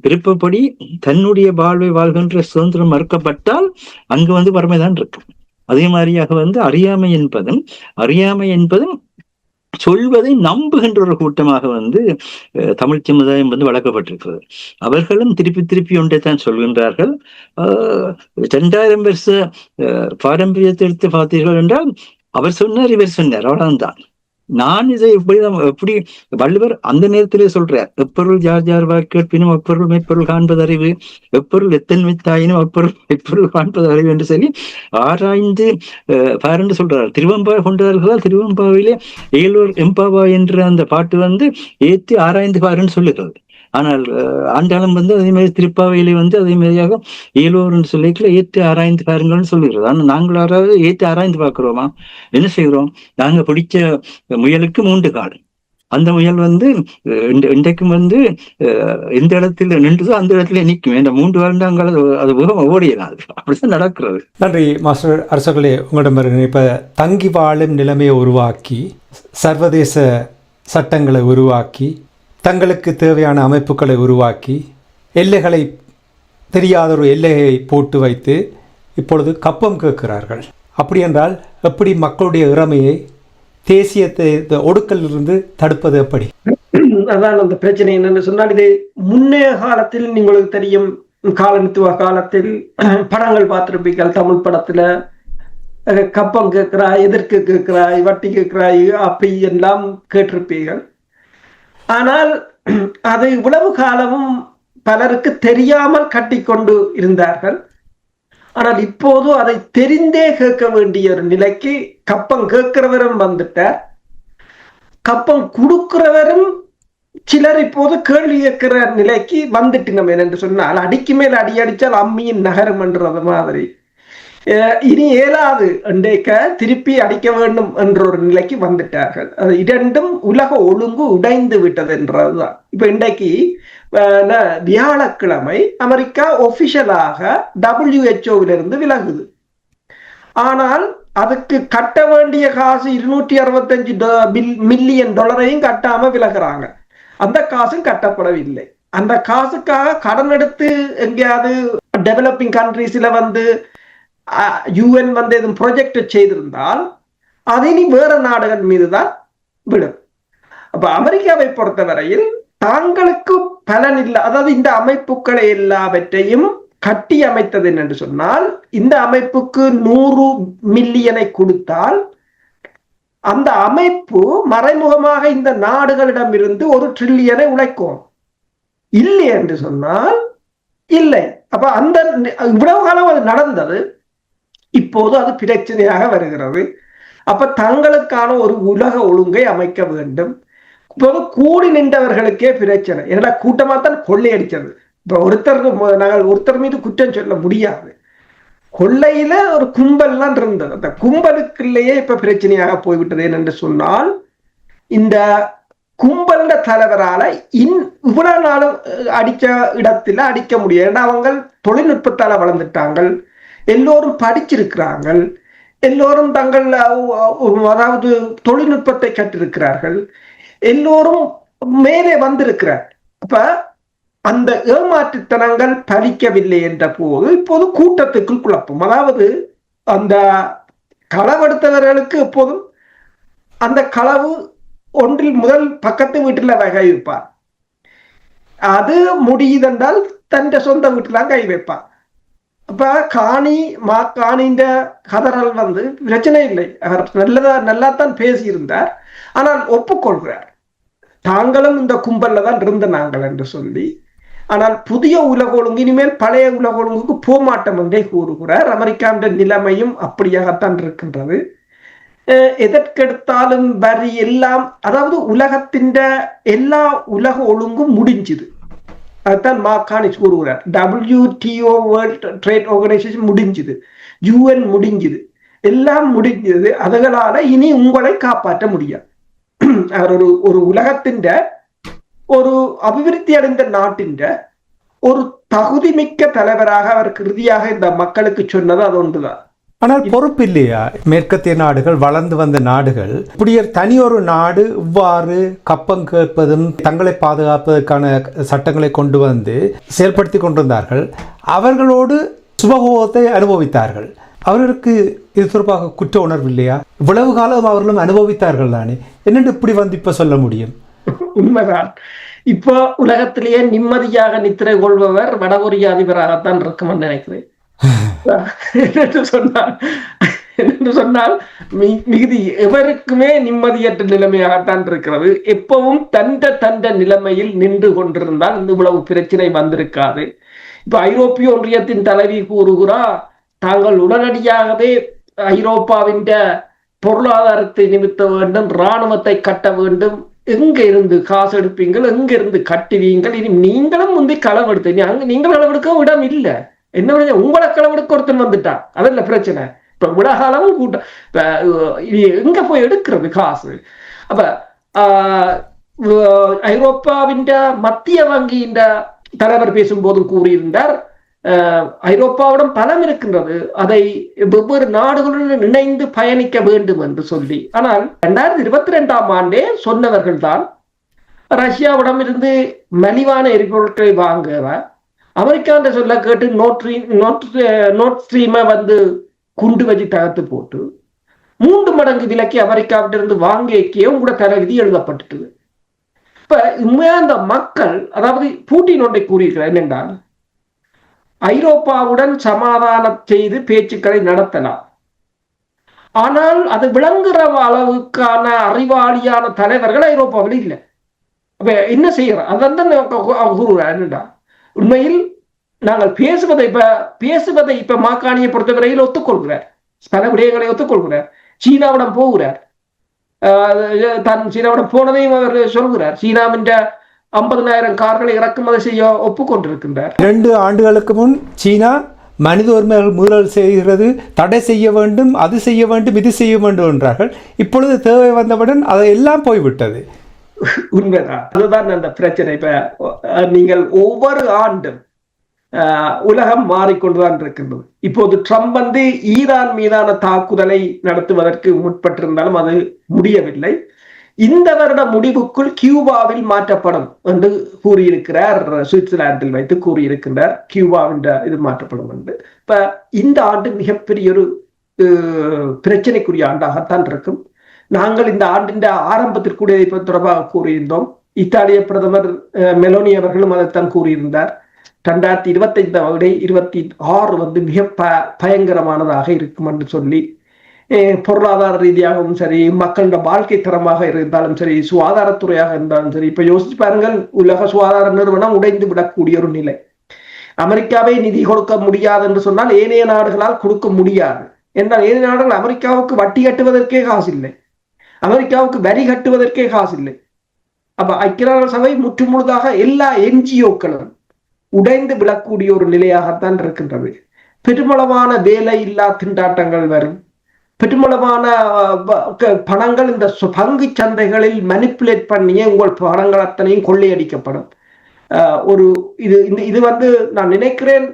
விருப்பப்படி தன்னுடைய வாழ்வை வாழ்கின்ற சுதந்திரம் மறுக்கப்பட்டால் அங்கு வந்து வறுமைதான் இருக்கும். அதே மாதிரியாக வந்து அறியாமை என்பதும் சொல்வதை நம்புகின்ற ஒரு கூட்டமாக வந்து தமிழ் சமுதாயம் வந்து வளர்க்கப்பட்டிருக்கிறது. அவர்களும் திருப்பி ஒன்றைத்தான் சொல்கின்றார்கள். 2000 வருஷ பாரம்பரியத்தை எடுத்து பார்த்தீர்கள் என்றால் அவர் சொன்னார் இவர் சொன்னார் அவ்வளவுதான். நான் இதை எப்படி வள்ளுவர் அந்த நேரத்திலே சொல்றார், எப்பொருள் யார் கேட்பினும் அப்பொருள் மெய்ப்பொருள் காண்பது அறிவு, எப்பொருள் எத்தன்மை தாயினும் அப்பொருள் மெய்ப்பொருள் காண்பது அறிவு என்று சொல்லி ஆராய்ந்து பாருன்னு சொல்றார். திருவம்பா கொண்டார்களால் திருவம்பாவிலே ஏலோர் எம்பாவா என்ற அந்த பாட்டு வந்து ஏற்றி ஆராய்ந்து பாருன்னு சொல்லுகிறது. ஆனால் ஆண்டாளம் வந்து அதே மாதிரி திருப்பாவையிலே வந்து அதே மாதிரியாக ஏலோர்னு சொல்லிக்கல ஏற்று ஆராய்ந்து பாருங்கள்னு சொல்லுகிறது. ஆனால் நாங்கள் யாராவது ஏற்று ஆராய்ந்து பார்க்கிறோமா? என்ன செய்கிறோம்? நாங்க பிடிச்ச முயலுக்கு 3 கால். அந்த முயல் வந்து இன்றைக்கும் வந்து எந்த இடத்துல நின்றுதோ அந்த இடத்துல நிற்கும். இந்த 3 வருடங்கள் அது ஓடியலாம். அப்படிதான் நடக்கிறது. நன்றி மாஸ்டர் அரசர்களே. உங்களிடம் இப்ப தங்கி வாழும் நிலைமையை உருவாக்கி சர்வதேச சட்டங்களை உருவாக்கி தங்களுக்கு தேவையான அமைப்புகளை உருவாக்கி எல்லைகளை தெரியாத ஒரு எல்லையை போட்டு வைத்து இப்பொழுது கப்பம் கேட்கிறார்கள். அப்படி என்றால் எப்படி மக்களுடைய இறமையை தேசியத்தை ஒடுக்கலிலிருந்து தடுப்பது எப்படி? அதான் அந்த பிரச்சனை என்னன்னு சொன்னால், இது முன்னைய காலத்தில் உங்களுக்கு தெரியும், காலனித்துவ காலத்தில் படங்கள் பார்த்திருப்பீர்கள். தமிழ் படத்துல கப்பம் கேட்கிறாய், எதற்கு கேட்கிறாய், வட்டி கேட்கிறாய், அப்படி எல்லாம் கேட்டிருப்பீர்கள். ஆனால் அது இவ்வளவு காலமும் பலருக்கு தெரியாமல் கட்டிக்கொண்டு இருந்தார்கள். ஆனால் இப்போது அதை தெரிந்தே கேட்க வேண்டிய ஒரு நிலைக்கு கப்பம் கேட்கிறவரும் வந்துட்டார், கப்பம் கொடுக்கிறவரும் சிலர் இப்போது கேள்வி கேட்கிற நிலைக்கு வந்துட்டினோம். என்று சொன்னால் அடிக்கு மேல் அடி அடித்தால் அம்மியின் நகரம் என்றது மாதிரி இனி ஏலாது என்றைக்க திருப்பி அடிக்க வேண்டும் என்ற ஒரு நிலைக்கு வந்துட்டார்கள். அது இரண்டும் உலக ஒழுங்கு உடைந்து விட்டது என்றதுதான். இப்ப இன்றைக்கு வியாழக்கிழமை அமெரிக்கா ஒபிஷியலாக WHO விலகுது. ஆனால் அதுக்கு கட்ட வேண்டிய காசு $265 மில்லியன் கட்டாம விலகுறாங்க. அந்த காசும் கட்டப்படவில்லை. அந்த காசுக்காக கடன் எடுத்து எங்கேயாவது டெவலப்பிங் கண்ட்ரீஸ்ல UN எதுவும் ப்ரொஜெக்ட் செய்திருந்தால் அதை நீ வேற நாடுகள் மீதுதான் விடும். அப்ப அமெரிக்காவை பொறுத்தவரையில் தாங்களுக்கு பலன் இல்லை, அதாவது இந்த அமைப்புகளை எல்லாவற்றையும் கட்டி அமைத்தது என்று சொன்னால், இந்த அமைப்புக்கு 100 மில்லியனை கொடுத்தால் அந்த அமைப்பு மறைமுகமாக இந்த நாடுகளிடமிருந்து $1 ட்ரில்லியனை உழைக்கும். இல்லை என்று சொன்னால் இல்லை. அப்ப அந்த இவ்வளவு காலம் அது நடந்தது, இப்போது அது பிரச்சனையாக வருகிறது. அப்ப தங்களுக்கான ஒரு உலக ஒழுங்கை அமைக்க வேண்டும். இப்போது கூடி நின்றவர்களுக்கே பிரச்சனை. என்னடா கூட்டமா தான் கொள்ளையடிச்சது. இப்ப நாங்கள் ஒருத்தர் மீது குற்றம் சொல்ல முடியாது. கொள்ளையில ஒரு கும்பல்லாம் இருந்தது. அந்த கும்பலுக்குள்ளேயே இப்ப பிரச்சனையாக போய்விட்டது. என்று சொன்னால் இந்த கும்பல தலைவரால இவ்வளவு நாளும் அடிச்ச இடத்துல அடிக்க முடியாது. ஏன்னா அவங்க தொழில்நுட்பத்தால வளர்ந்துட்டாங்க, எல்லோரும் படிச்சிருக்கிறாங்க, எல்லோரும் தங்கள் அதாவது தொழில்நுட்பத்தை கற்றிருக்கிறார்கள், எல்லோரும் மேலே வந்திருக்கிறார். அப்ப அந்த ஏமாற்றுத்தனங்கள் பலிக்கவில்லை என்ற போது இப்போது கூட்டத்துக்குள் குழப்பம். அதாவது அந்த களவெடுத்தவர்களுக்கு எப்போதும் அந்த களவு ஒன்றில் முதல் பக்கத்து வீட்டுல கை வைப்பார். அது முடியுதென்றால் தன் சொந்த வீட்டுல கை வைப்பார். அப்ப காணின்ற கதறல் பிரச்சனை இல்லை. அவர் நல்லாத்தான் பேசியிருந்தார். ஆனால் ஒப்புக்கொள்கிறார், தாங்களும் இந்த கும்பல்ல தான் இருந்த நாங்கள் என்று சொல்லி. ஆனால் புதிய உலக ஒழுங்கு இனிமேல் பழைய உலக ஒழுங்குக்கு போமாட்டம் என்றே கூறுகிறார். அமெரிக்காவின் நிலைமையும் அப்படியாகத்தான் இருக்கின்றது. எதற்கெடுத்தாலும் வரி எல்லாம், அதாவது உலகத்தின் எல்லா உலக ஒழுங்கும் முடிஞ்சுது. அதுதான் மார்கானிஸ் கூறுகிறார். WTO வேர்ல்ட் ட்ரேட் ஆர்கனைசேஷன் முடிஞ்சுது, UN முடிஞ்சுது, எல்லாம் முடிஞ்சது. அதுகளால இனி உங்களை காப்பாற்ற முடியாது. அவர் ஒரு உலகத்தின் ஒரு அபிவிருத்தி அடைந்த நாட்டின் ஒரு தகுதிமிக்க தலைவராக அவர் இறுதியாக இந்த மக்களுக்கு சொன்னது அது ஒன்றுதான். ஆனால் பொறுப்பு இல்லையா? மேற்கத்திய நாடுகள், வளர்ந்து வந்த நாடுகள், இப்படி தனியொரு நாடு இவ்வாறு கப்பம் கேட்பதும் தங்களை பாதுகாப்பதற்கான சட்டங்களை கொண்டு வந்து செயல்படுத்தி கொண்டிருந்தார்கள். அவர்களோடு சுபகோகத்தை அனுபவித்தார்கள். அவர்களுக்கு இது தொடர்பாக குற்ற உணர்வு இல்லையா? இவ்வளவு காலம் அவர்களும் அனுபவித்தார்கள் தானே, என்னென்று இப்படி இப்ப சொல்ல முடியும்? உண்மைதான். இப்போ உலகத்திலேயே நிம்மதியாக நித்திரை கொள்பவர் வடகொரிய அதிபராகத்தான் இருக்கும்னு நினைக்கிறேன். என்று சொன்னால் மிகுதி எவருக்குமே நிம்மதியற்ற நிலைமையாகத்தான் இருக்கிறது. எப்பவும் தண்ட நிலைமையில் நின்று கொண்டிருந்தால் இந்த இவ்வளவு பிரச்சனை வந்திருக்காது. இப்ப ஐரோப்பிய ஒன்றியத்தின் தலைவி கூறுகிறார், தாங்கள் உடனடியாகவே ஐரோப்பாவின் பொருளாதாரத்தை நிமித்த வேண்டும், இராணுவத்தை கட்ட வேண்டும், எங்க இருந்து காசு எடுப்பீங்கள், எங்க இருந்து கட்டுவீங்கள், இனி நீங்களும் முந்தி களவெடுத்து நீங்கள் களவெடுக்கவும் இடம் இல்லை. என்ன உங்களை களவெடுக்க ஒருத்தன் வந்துட்டான், அதல்ல பிரச்சனை. இப்ப விடகாலமும் கூட்டம் எங்க போய் எடுக்கிறது காசு? அப்ப ஐரோப்பாவின் மத்திய வங்கியின் தலைவர் பேசும்போதும் கூறியிருந்தார், ஐரோப்பாவுடன் பலம் இருக்கின்றது, அதை வெவ்வேறு நாடுகளுடன் இணைந்து பயணிக்க வேண்டும் என்று சொல்லி. ஆனால் 2022ஆம் ஆண்டே சொன்னவர்கள் தான் ரஷ்யாவிடம் இருந்து மலிவான எரிபொருட்களை வாங்குகிறார். அமெரிக்கான்ற சொல்ல கேட்டு நோட் ஸ்ட்ரீமை குண்டு வச்சு தகர்த்து போட்டு 3 மடங்கு விலைக்கு அமெரிக்காவிட்டிருந்து வாங்கிய கூட தரவிதி எழுதப்பட்டுது. இப்ப உண்மையா அந்த மக்கள், அதாவது பூட்டின் ஒன்றை கூறியிருக்கிறார் என்னென்றால், ஐரோப்பாவுடன் சமாதானம் செய்து பேச்சுக்களை நடத்தலாம், ஆனால் அது விளங்குற அளவுக்கான அறிவாளியான தலைவர்கள் ஐரோப்பாவில் இல்லை. அப்ப என்ன செய்யறோம்? அதான் கூறுகிறார் என்னடா, உண்மையில் நாங்கள் பேசுவதை இப்ப மாக்காணியை பொறுத்தவரையில் ஒத்துக்கொள்கிறார், பல விடயங்களை ஒத்துக்கொள்கிறார். சீனாவிடம் போகிறார், சீனாவிடம் போனதையும் அவர் சொல்கிறார். சீனாவின் 50,000 கார்களை இறக்குமதி செய்ய ஒப்புக்கொண்டிருக்கின்றார். 2 ஆண்டுகளுக்கு முன் சீனா மனித உரிமைகள் மீறல் செய்கிறது, தடை செய்ய வேண்டும், அது செய்ய வேண்டும், இது செய்ய வேண்டும் என்றார்கள். இப்பொழுது தேவை வந்தவுடன் அதை எல்லாம் போய்விட்டது. உண்மைதான். அதுதான் அந்த பிரச்சனை. இப்ப நீங்கள் ஒவ்வொரு ஆண்டும் உலகம் மாறிக்கொண்டுதான் இருக்கின்றது. இப்போது ட்ரம்ப் வந்து ஈரான் மீதான தாக்குதலை நடத்துவதற்கு முற்பட்டிருந்தாலும் அது முடியவில்லை. இந்த வருட முடிவுக்குள் கியூபாவில் மாற்றப்படும் என்று கூறியிருக்கிறார். சுவிட்சர்லாந்தில் வைத்து கூறியிருக்கின்றார் கியூபாவின் இது மாற்றப்படும் என்று. இப்ப இந்த ஆண்டு மிகப்பெரிய ஒரு பிரச்சனைக்குரிய ஆண்டாகத்தான் இருக்கும். நாங்கள் இந்த ஆண்டின் ஆரம்பத்திற்குரிய இதை தொடர்பாக கூறியிருந்தோம். இத்தாலிய பிரதமர் மெலோனி அவர்களும் அதைத்தான் கூறியிருந்தார். 2025 விட 26 வந்து மிக பயங்கரமானதாக இருக்கும் என்று சொல்லி, பொருளாதார ரீதியாகவும் சரி, மக்களோட வாழ்க்கை தரமாக இருந்தாலும் சரி, சுகாதாரத்துறையாக இருந்தாலும் சரி. இப்ப யோசிச்சு பாருங்கள், உலக சுகாதார நிறுவனம் உடைந்து விடக்கூடிய ஒரு நிலை. அமெரிக்காவை நிதி கொடுக்க முடியாது என்று சொன்னால் ஏனைய நாடுகளால் கொடுக்க முடியாது என்றால், ஏனைய நாடுகள் அமெரிக்காவுக்கு வட்டி கட்டுவதற்கே காசு இல்லை, அமெரிக்காவுக்கு வரி கட்டுவதற்கே காசு இல்லை. அப்ப ஐக்கிய நாடுகள் சபை முற்றுமுழுதாக எல்லா என்ஜிஓக்களும் உடைந்து விடக்கூடிய ஒரு நிலையாகத்தான் இருக்கின்றது. பெருமளவான வேலை இல்லா திண்டாட்டங்கள் வரும். பெருமளவான பணங்கள் இந்த பங்கு சந்தைகளில் மனிப்புலேட் பண்ணியே உங்கள் பணங்கள் அத்தனையும் கொள்ளையடிக்கப்படும். ஒரு இது வந்து நான் நினைக்கிறேன்,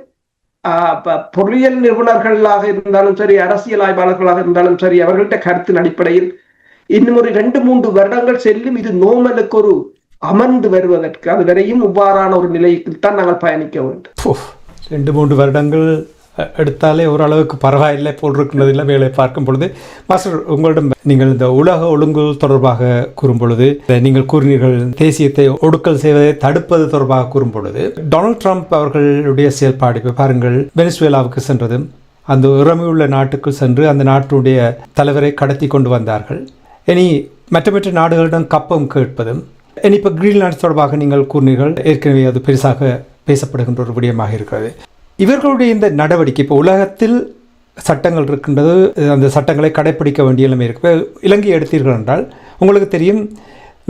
பொருளியல் நிபுணர்களாக இருந்தாலும் சரி, அரசியல் ஆய்வாளர்களாக இருந்தாலும் சரி, அவர்கள்ட்ட கருத்தின் அடிப்படையில் இன்னும் ஒரு 2-3 வருடங்கள் செல்லும் இது நோமலுக்கு ஒரு அமர்ந்து வருவதற்கு. அது வரையும் இவ்வாறான ஒரு நிலையில் தான் நாங்கள் பயணிக்க வேண்டும். 2-3 வருடங்கள் எடுத்தாலே ஓரளவுக்கு பரவாயில்லை போல் இருக்கின்றதில்லை வேலை பார்க்கும் பொழுது. மாஸ்டர், உங்களிடம் நீங்கள் இந்த உலக ஒழுங்கு தொடர்பாக கூறும் பொழுது, நீங்கள் கூறினீர்கள் தேசியத்தை ஒடுக்கல் செய்வதை தடுப்பது தொடர்பாக கூறும் பொழுது, டொனால்ட் ட்ரம்ப் அவர்களுடைய செயல்பாடு இப்போ பாருங்கள், வெனிசுவேலாவுக்கு சென்றதும் அந்த உரிமையுள்ள நாட்டுக்கு சென்று அந்த நாட்டுடைய தலைவரை கடத்தி கொண்டு வந்தார்கள். இனி மற்ற நாடுகளிடம் கப்பம் கேட்பதும், இனி இப்போ கிரீன்லாந்து தொடர்பாக நீங்கள் கூறினீர்கள், ஏற்கனவே அது பெருசாக பேசப்படுகின்ற ஒரு விடயமாக இருக்கிறது. இவர்களுடைய இந்த நடவடிக்கை, இப்போ உலகத்தில் சட்டங்கள் இருக்கின்றது, அந்த சட்டங்களை கடைப்பிடிக்க வேண்டிய நிலைமை இருக்கு. இப்போ இலங்கை எடுத்தீர்கள் என்றால் உங்களுக்கு தெரியும்,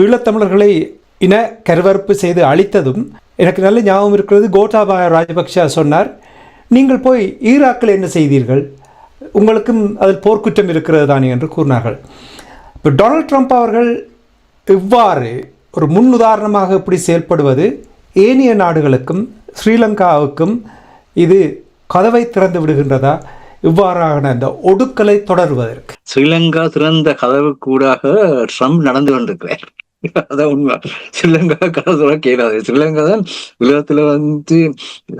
ஈழத்தமிழர்களை இன கருவறுப்பு செய்து அழித்ததும் எனக்கு நல்ல ஞாபகம் இருக்கிறது. கோட்டாபாய ராஜபக்ஷ சொன்னார், நீங்கள் போய் ஈராக்கில் என்ன செய்தீர்கள், உங்களுக்கும் அதில் போர்க்குற்றம் இருக்கிறது தானே என்று கூறினார்கள். இப்போ டொனால்ட் ட்ரம்ப் அவர்கள் இவ்வாறு ஒரு முன்னுதாரணமாக இப்படி செயல்படுவது ஏனைய நாடுகளுக்கும் ஸ்ரீலங்காவுக்கும் இது கதவை திறந்து விடுகின்றதா இவ்வாறான அந்த ஒடுக்கலை தொடர்வதற்கு? ஸ்ரீலங்கா திறந்த கதவு கூடாக ட்ரம்ப் நடந்து கொண்டிருக்கிறார். அதான் உண்மை. ஸ்ரீலங்கா கதவு கேளாது. ஸ்ரீலங்கா தான் உலகத்துல வந்து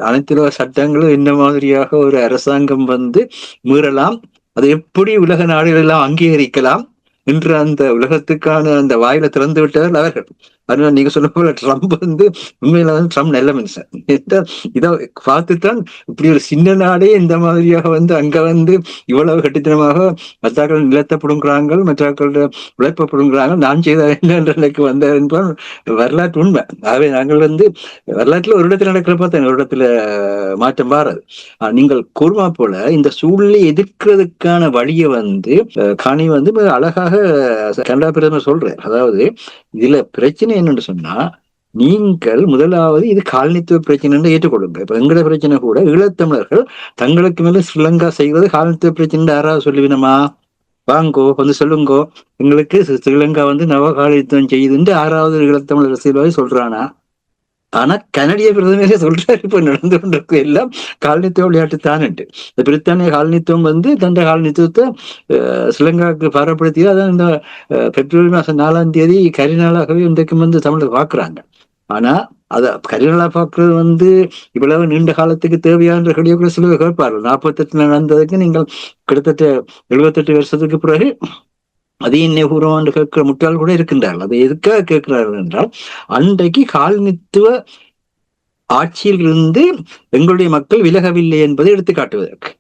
அனைத்து சட்டங்களும் என்ன மாதிரியாக ஒரு அரசாங்கம் வந்து மீறலாம், அதை எப்படி உலக நாடுகள் எல்லாம் அங்கீகரிக்கலாம் என்று அந்த உலகத்துக்கான அந்த வாயில திறந்து விட்டவர்கள் அவர்கள். அதனால நீங்க சொல்ல போல ட்ரம்ப் வந்து உண்மையில வந்து ட்ரம்ப் நல்ல மனுஷன். இதை பார்த்துத்தான் இப்படி ஒரு சின்ன நாடே இந்த மாதிரியாக வந்து அங்க வந்து இவ்வளவு கட்டித்தனமாக மற்றாக்கள் நிலத்தை பிடுங்குறாங்க, மற்றாக்களோட உழைப்பை பிடுங்குறாங்க, நான் செய்த என்ற நிலைக்கு வந்த என்பால் வரலாற்று உண்மை. ஆகவே நாங்கள் வந்து வரலாற்றுல ஒரு இடத்துல நடக்கிற பார்த்தா ஒரு இடத்துல மாற்றம் பாராது. நீங்கள் கூர்மா போல இந்த சூழ்நிலை எதிர்க்கிறதுக்கான வழியை வந்து காணி வந்து அழகாக கனடா பிரதமர் சொல்றார். அதாவது இதுல பிரச்சனை என்னன்னு சொன்னா, நீங்கள் முதலாவது இது காலனித்துவ பிரச்சனை ஏற்றுக்கொள்ளுங்க. இப்ப எங்கட பிரச்சனை கூட ஈழத்தமிழர்கள் தங்களுக்கு மேல ஸ்ரீலங்கா செய்வது காலனித்துவ பிரச்சனை யாராவது சொல்லுவினமா? வாங்கோ வந்து சொல்லுங்கோ, எங்களுக்கு ஸ்ரீலங்கா வந்து நவகாலித்துவம் செய்யுதுன்னு 6வது ஈழத்தமிழர் அரசியல்வாதி சொல்றானா? ஆனா கனடிய பிரதமரே சொல்றாரு, இப்ப நடந்து கொண்டிருக்கு எல்லாம் காலனித்துவ விளையாட்டு தான்ட்டு. இந்த பிரித்தானிய காலனித்துவம் வந்து தந்த காலனித்துவத்தை ஸ்ரீலங்காவுக்கு பாரப்படுத்தி அதான் இந்த பிப்ரவரி மாசம் 4ஆம் தேதி கரிநாளாகவே இன்றைக்கும் வந்து தமிழர் பாக்குறாங்க. ஆனா அத கரிநாளா பாக்குறது வந்து இவ்வளவு நீண்ட காலத்துக்கு தேவையான கூட சில கேட்பார்கள். 48 நடந்ததுக்கு நீங்கள் கிட்டத்தட்ட 78 வருஷத்துக்கு பிறகு அது என்ன கூறுவான் கேட்கிற முட்டாள் கூட இருக்கின்றார்கள். அதை எதுக்காக கேட்கிறார்கள் என்றால், அன்றைக்கு காலனித்துவ ஆட்சியில் இருந்து எங்களுடைய மக்கள் விலகவில்லை என்பதை எடுத்து காட்டுவதற்கு.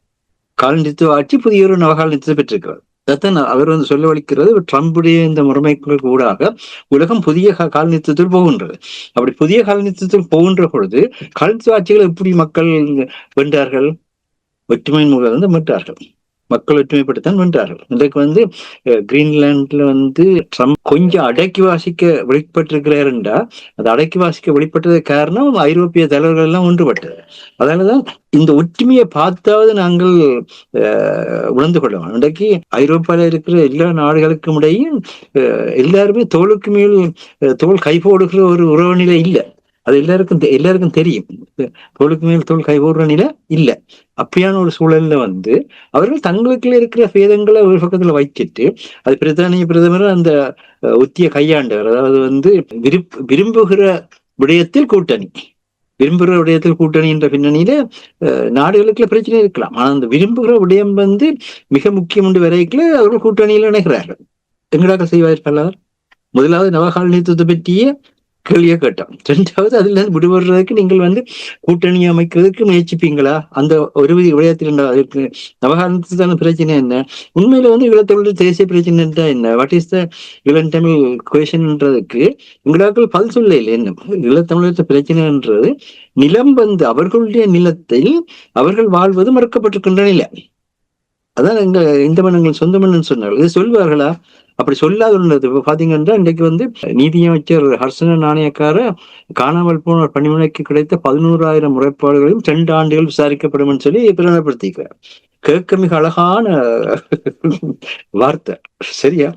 காலனித்துவ ஆட்சி புதிய ஒரு நவகாலனித்துவத்தை பெற்றிருக்கிறது. அதைத்தான் அவர் வந்து சொல்லவழிக்கிறது. ட்ரம்புடைய இந்த முறைமைக்கு ஊடாக உலகம் புதிய காலனித்துவத்தில் போகின்றது. அப்படி புதிய காலனித்துவத்தில் போகின்ற பொழுது காலனித்துவ ஆட்சிகள் எப்படி மக்கள் வென்றார்கள்? ஒற்றுமையின் மூலம் வந்து மீட்டார்கள். மக்கள் ஒற்றுமைப்பட்டுத்தான் வென்றார்கள். இன்றைக்கு வந்து கிரீன்லாந்துல வந்து ட்ரம்ப் கொஞ்சம் அடக்கி வாசிக்க வெளிப்பட்டிருக்கிறார் என்றா, அது அடக்கி வாசிக்க வெளிப்பட்டது காரணம் ஐரோப்பிய தலைவர்கள் எல்லாம் ஒன்றுபட்டது. அதனாலதான் இந்த ஒற்றுமையை பார்த்தாவது நாங்கள் உணர்ந்து கொள்ளலாம். இன்றைக்கு ஐரோப்பால இருக்கிற எல்லா நாடுகளுக்கும் இடையும் எல்லாருமே தோளுக்கு மேல் தோல் கை போடுகிற ஒரு உறவு நிலை இல்லை. அது எல்லாருக்கும் தெரியும். தோளுக்கு மேல் தோல் கை போடுற நிலை இல்லை. அப்படியான ஒரு சூழல்ல வந்து அவர்கள் தங்களுக்குள்ள இருக்கிற பேதங்களை ஒரு பக்கத்துல வைக்கிட்டு, அது பிரித்தானிய பிரதமர் அந்த உத்திய கையாண்டவர். அதாவது வந்து விரும்புகிற விடயத்தில் கூட்டணி, விரும்புகிற விடயத்தில் கூட்டணி என்ற பின்னணியில நாடுகளுக்குள்ள பிரச்சனை இருக்கலாம். ஆனா அந்த விரும்புகிற விடயம் வந்து மிக முக்கியம் என்று வரைக்குள்ள அவர்கள் கூட்டணியில் இணைகிறார்கள். எங்கடாக செய்வார்கள்? முதலாவது நவகாலனித்துவத்தை பற்றிய கேள்வியை கேட்டோம். ரெண்டாவது அதுல இருந்து விடுபடுறதுக்கு நீங்கள் வந்து கூட்டணி அமைக்கிறதுக்கு முயற்சிப்பீங்களா? அந்த ஒரு விடயத்தில் அதற்கு நவகாலத்துக்கான பிரச்சனை என்ன? உண்மையில வந்து ஈழத்தமிழ் தேசிய பிரச்சனை என்ன? வாட் இஸ் த ஈழத்தமிழ் கொஷன்ன்றதுக்கு எங்களாக்கள் பல் சொல்ல இல்லை. என்ன ஈழத்தமிழர் பிரச்சனைன்றது நிலம் வந்து அவர்களுடைய நிலத்தில் அவர்கள் வாழ்வது மறுக்கப்பட்டிருக்கின்ற நிலை. அதான் இந்த மன்னங்கள் சொந்த மன்னன் சொன்னார்கள். இது சொல்வார்களா? அப்படி சொல்லாது உள்ளது. பாத்தீங்கன்னா இன்றைக்கு வந்து நீதியமைச்சர் ஹர்ஷன நாணயக்கார காணாமல் போன பணிமனைக்கு கிடைத்த 11,000 முறைப்பாடுகளையும் 2 ஆண்டுகள் விசாரிக்கப்படும் சொல்லி பிரகடனப்படுத்திக்கிறார். கேட்க மிக அழகான வார்த்தை. சரியா?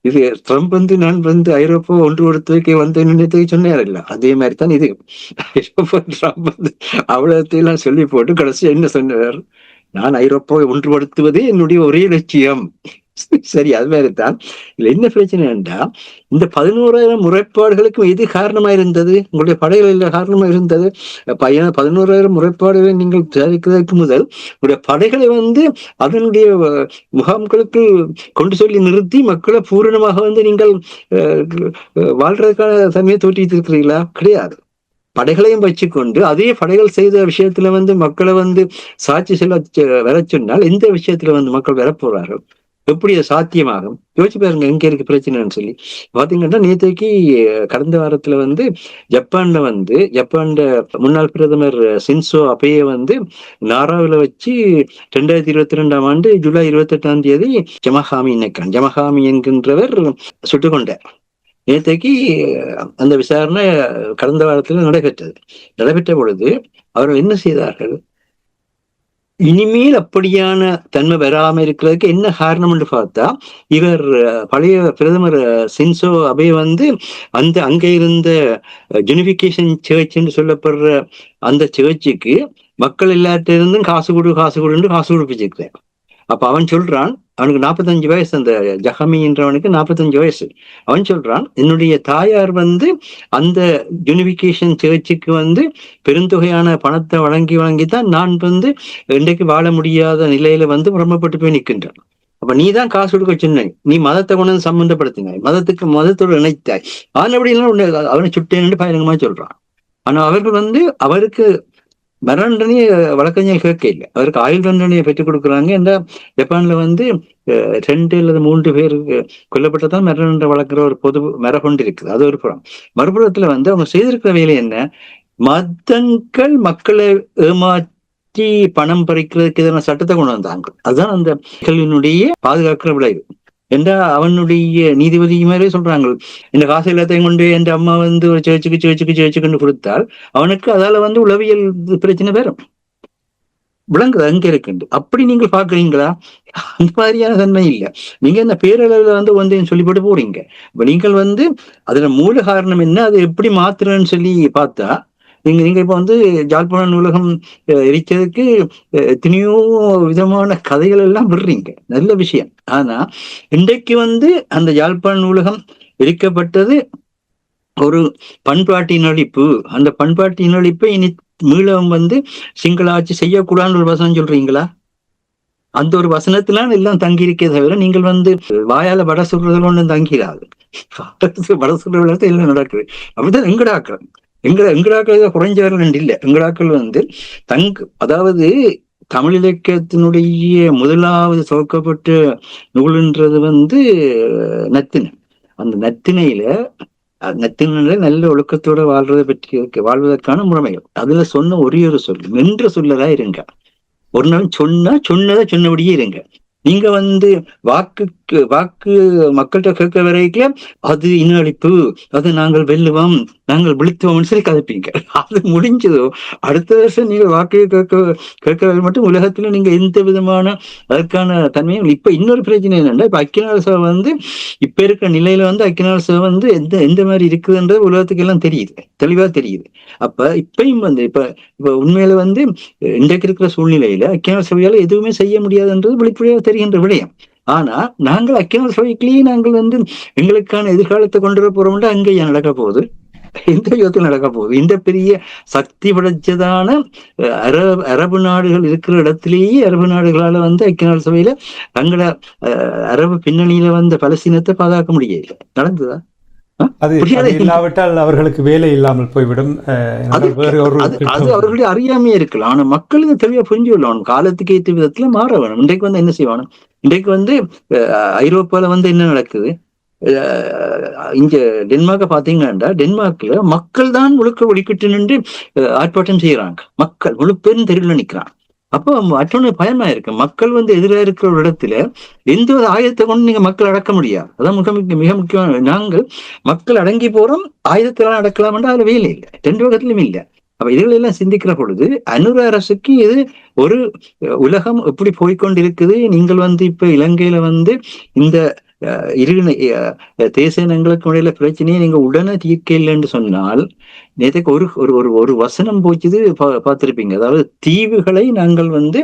இது ட்ரம்ப் வந்து நான் வந்து ஐரோப்பா ஒன்றுபடுத்துவதற்கு வந்து நினைத்து சொன்னார் இல்ல, அதே மாதிரி தான் இது. ஐரோப்பா ட்ரம்ப் வந்து அவ்வளோத்தையெல்லாம் சொல்லி போட்டு கடைசி என்ன சொன்னார்? நான் ஐரோப்பாவை ஒன்றுபடுத்துவதே என்னுடைய ஒரே லட்சியம். சரி, அது மாதிரிதான். இதுல என்ன பிரச்சனை என்றா, இந்த 11,000 முறைப்பாடுகளுக்கும் எது காரணமா இருந்தது? உங்களுடைய படைகள் இல்ல காரணமா இருந்தது. 11,000 முறைப்பாடுகளை நீங்கள் தயாரிக்கிறதுக்கு முதல் உங்களுடைய படைகளை வந்து அதனுடைய முகாம்களுக்கு கொண்டு சொல்லி நிறுத்தி மக்களை பூரணமாக வந்து நீங்கள் வாழ்றதுக்கான தன்மையை தோற்றித்திருக்கிறீர்களா? கிடையாது. படைகளையும் வச்சுக்கொண்டு அதே படைகள் செய்த விஷயத்துல வந்து மக்களை வந்து சாட்சி செல்ல வர சொன்னால் எந்த விஷயத்துல வந்து மக்கள் வரப்போறார்கள்? எப்படி அது சாத்தியமாகும்? யோசிச்சு பாருங்க எங்க இருக்கு பிரச்சனைன்னு சொல்லி. பாத்தீங்கன்னா நேற்றைக்கு கடந்த வாரத்துல வந்து ஜப்பான் முன்னாள் பிரதமர் சின்சோ அபேயை வந்து நாராவில வச்சு 2022ஆம் ஆண்டு ஜூலை 28ஆம் தேதி ஜமஹாமி என்கின்றவர் சுட்டுக் கொண்டார். நேற்றைக்கு அந்த விசாரணை கடந்த வாரத்தில் நடைபெற்ற பொழுது அவர்கள் என்ன செய்தார்கள்? இனிமேல் அப்படியான தன்மை வராம இருக்கிறதுக்கு என்ன காரணம் என்று பார்த்தா, இவர் பழைய பிரதமர் சின்சோ அபே வந்து அங்கே இருந்த யூனிபிகேஷன் சர்ச் என்று சொல்லப்படுற அந்த சர்ச்சுக்கு மக்கள் எல்லார்ட்ட இருந்தும் காசு கொடுப்பிச்சிருக்கிறேன். அப்ப அவன் சொல்றான், அவனுக்கு 45 வயசு, அந்த ஜஹமி என்றவனுக்கு 45 வயசு. அவன் சொல்றான், என்னுடைய தாயார் வந்து அந்த யூனிபிகேஷன் சர்ச்சுக்கு வந்து பெருந்தொகையான பணத்தை வழங்கித்தான் நான் வந்து இன்றைக்கு வாழ முடியாத நிலையில வந்து புறம்பப்பட்டு போய் நிற்கின்றான். அப்ப நீ தான் காசு கொடுக்க சொன்ன, நீ மதத்தை கொண்டு வந்து சம்பந்தப்படுத்தினாய், மதத்தோடு இணைத்தாய், அப்படின்னா அவனை சுட்டேன்னு பகிரங்கமா சொல்றான். ஆனா அவர்கள் வந்து அவருக்கு மரண தண்டனையை வழக்கறிஞர் கேட்க இல்லை, அவருக்கு ஆயுள் தண்டனையை பெற்றுக் கொடுக்குறாங்க. இந்த ஜப்பான்ல வந்து 2 அல்லது 3 பேர் கொல்லப்பட்டதான் மரண தண்டனை வழங்குற ஒரு பொது மரபொண்டு இருக்குது. அது ஒரு புறம். மறுபுறத்துல வந்து அவங்க செய்திருக்கிற வேலை என்ன? மதங்கள் மக்களை ஏமாற்றி பணம் பறிக்கிறதுக்கு எதிரான சட்டத்தை கொண்டு வந்தாங்க. அதுதான் அந்த கல்வியினுடைய பாதுகாக்கிற விளைவு. என்றா அவனுடைய நீதிபதி மாதிரியே சொல்றாங்க, இந்த காசு எல்லாத்தையும் கொண்டு என் அம்மா வந்து ஒரு சேர்ச்சுக்கு கொடுத்தால் அவனுக்கு அதால வந்து உளவியல் பிரச்சனை வரும். விளங்குது அங்க இருக்குண்டு. அப்படி நீங்கள் பாக்குறீங்களா? அந்த மாதிரியான தன்மை இல்லை. நீங்க இந்த பேரளவுல வந்து சொல்லி போட்டு போறீங்க. இப்ப நீங்கள் வந்து அதுல மூல காரணம் என்ன, அதை எப்படி மாத்துறன்னு சொல்லி பார்த்தா, நீங்க இப்ப வந்து யாழ்ப்பாண நூலகம் எரிச்சதுக்கு எத்தனையோ விதமான கதைகள் எல்லாம் விடுறீங்க, நல்ல விஷயம். ஆனா இன்றைக்கு வந்து அந்த யாழ்ப்பாண நூலகம் எரிக்கப்பட்டது ஒரு பண்பாட்டின் அழிப்பு. அந்த பண்பாட்டின் அழிப்பை இனி மீளம் வந்து சிங்கள ஆட்சி செய்யக்கூடாதுன்னு ஒரு வசனம் சொல்றீங்களா? அந்த ஒரு வசனத்திலாம் எல்லாம் தங்கி இருக்கே தவிர நீங்கள் வந்து வாயால வட சொல்றதுல ஒன்றும் தங்கிறாது. வட சொல்ற எல்லாம் நடக்குது. அப்படிதான் எங்கடாக்கள் குறைஞ்சவர்கள் இல்லை. எங்கடாக்கள் வந்து அதாவது தமிழ் இலக்கியத்தினுடைய முதலாவது துவக்கப்பட்ட நூல்ன்றது வந்து நத்தினை. அந்த நத்தினையில நல்ல ஒழுக்கத்தோட வாழ்றதை பற்றி வாழ்வதற்கான முறைமைகள் அதுல சொன்ன ஒரே ஒரு சொல், நின்ற சொல்லதா இருங்க. ஒரு நாள் சொன்னதை சொன்னபடியே இருங்க. நீங்க வந்து வாக்கு மக்கள்கிட்ட கேட்க வரைக்கும் அது இனஅழிப்பு, அது நாங்கள் வெல்லுவோம், நாங்கள் விழுத்துவோம்னு சொல்லி கதைப்பீங்க. அது முடிஞ்சதோ அடுத்த வருஷம் நீங்க வாக்கு கேட்க மட்டும் உலகத்துல நீங்க எந்த விதமான அதற்கான தன்மையும். இப்ப இன்னொரு பிரச்சனை என்னன்னா, இப்ப ஐக்கிய நாடு சபை வந்து இப்ப இருக்கிற நிலையில வந்து ஐக்கிய நாடு சபை வந்து எந்த மாதிரி இருக்குதுன்றது உலகத்துக்கு எல்லாம் தெரியுது, தெளிவா தெரியுது. அப்ப இப்பயும் வந்து இப்ப உண்மையில வந்து இன்றைக்கு இருக்கிற சூழ்நிலையில ஐக்கிய நாடு சபையால எதுவுமே செய்ய முடியாதுன்றது வெளிப்படையாக தெரிகின்ற விடயம். ஆனா நாங்கள் ஐக்கிய நாடு சபைக்குள்ளேயே நாங்கள் வந்து எங்களுக்கான எதிர்காலத்தை கொண்டு வர போறோம்னா அங்க ஏன் நடக்க போகுது, எந்த யுகத்தில் நடக்க போகுது? இந்த பெரிய சக்தி படைச்சதான அரபு நாடுகள் இருக்கிற இடத்திலேயே அரபு நாடுகளால வந்து ஐக்கிய நாடு சபையில தங்கள அரபு பின்னணியில வந்த பலஸ்தீனத்தை பாதுகாக்க முடியல. நடந்ததா? அது இல்லாவிட்டால் அவர்களுக்கு வேலை இல்லாமல் போய்விடும். அது அவர்களுடைய அறியாமையே இருக்கலாம். ஆனா மக்களுக்கு தெளிவா புரிஞ்சு கொள்ளணும், காலத்துக்கு ஏற்ற விதத்துல மாற வேணும். இன்றைக்கு வந்து என்ன செய்வானு, இன்றைக்கு வந்து ஐரோப்பால வந்து என்ன நடக்குது, இங்க டென்மார்க்க பாத்தீங்கன்னா டென்மார்க்ல மக்கள் தான் முழுக்க ஒழிக்கிட்டு நின்று ஆர்ப்பாட்டம் செய்யறாங்க. மக்கள் முழு பேரும் தெருவில் நிக்கிறாங்க. அப்போ மற்றொன்னு பயமா இருக்கு, மக்கள் வந்து எதிராக இருக்கிற ஒரு இடத்துல எந்த ஒரு ஆயுதத்தை கொண்டு நீங்க மக்கள் அடக்க முடியாது. அதான் மிக முக்கியமான. நாங்கள் மக்கள் அடங்கி போறோம், ஆயுதத்தெல்லாம் அடக்கலாம்ன்றா அதுல வேலை இல்லை, ரெண்டு பக்கத்திலும் இல்லை. அப்ப இதுகளெல்லாம் சிந்திக்கிற பொழுது அனுர அரசுக்கு இது ஒரு உலகம் எப்படி போய்கொண்டிருக்குது, நீங்கள் வந்து இப்ப இலங்கையில வந்து இந்த இரு தேச இனங்களுக்கு இடையில பிரச்சனையை நீங்க உடனே தீர்க்க இல்லைன்னு சொன்னால், நேற்றுக்கு ஒரு வசனம் போச்சுது பார்த்திருப்பீங்க. அதாவது தீவுகளை நாங்கள் வந்து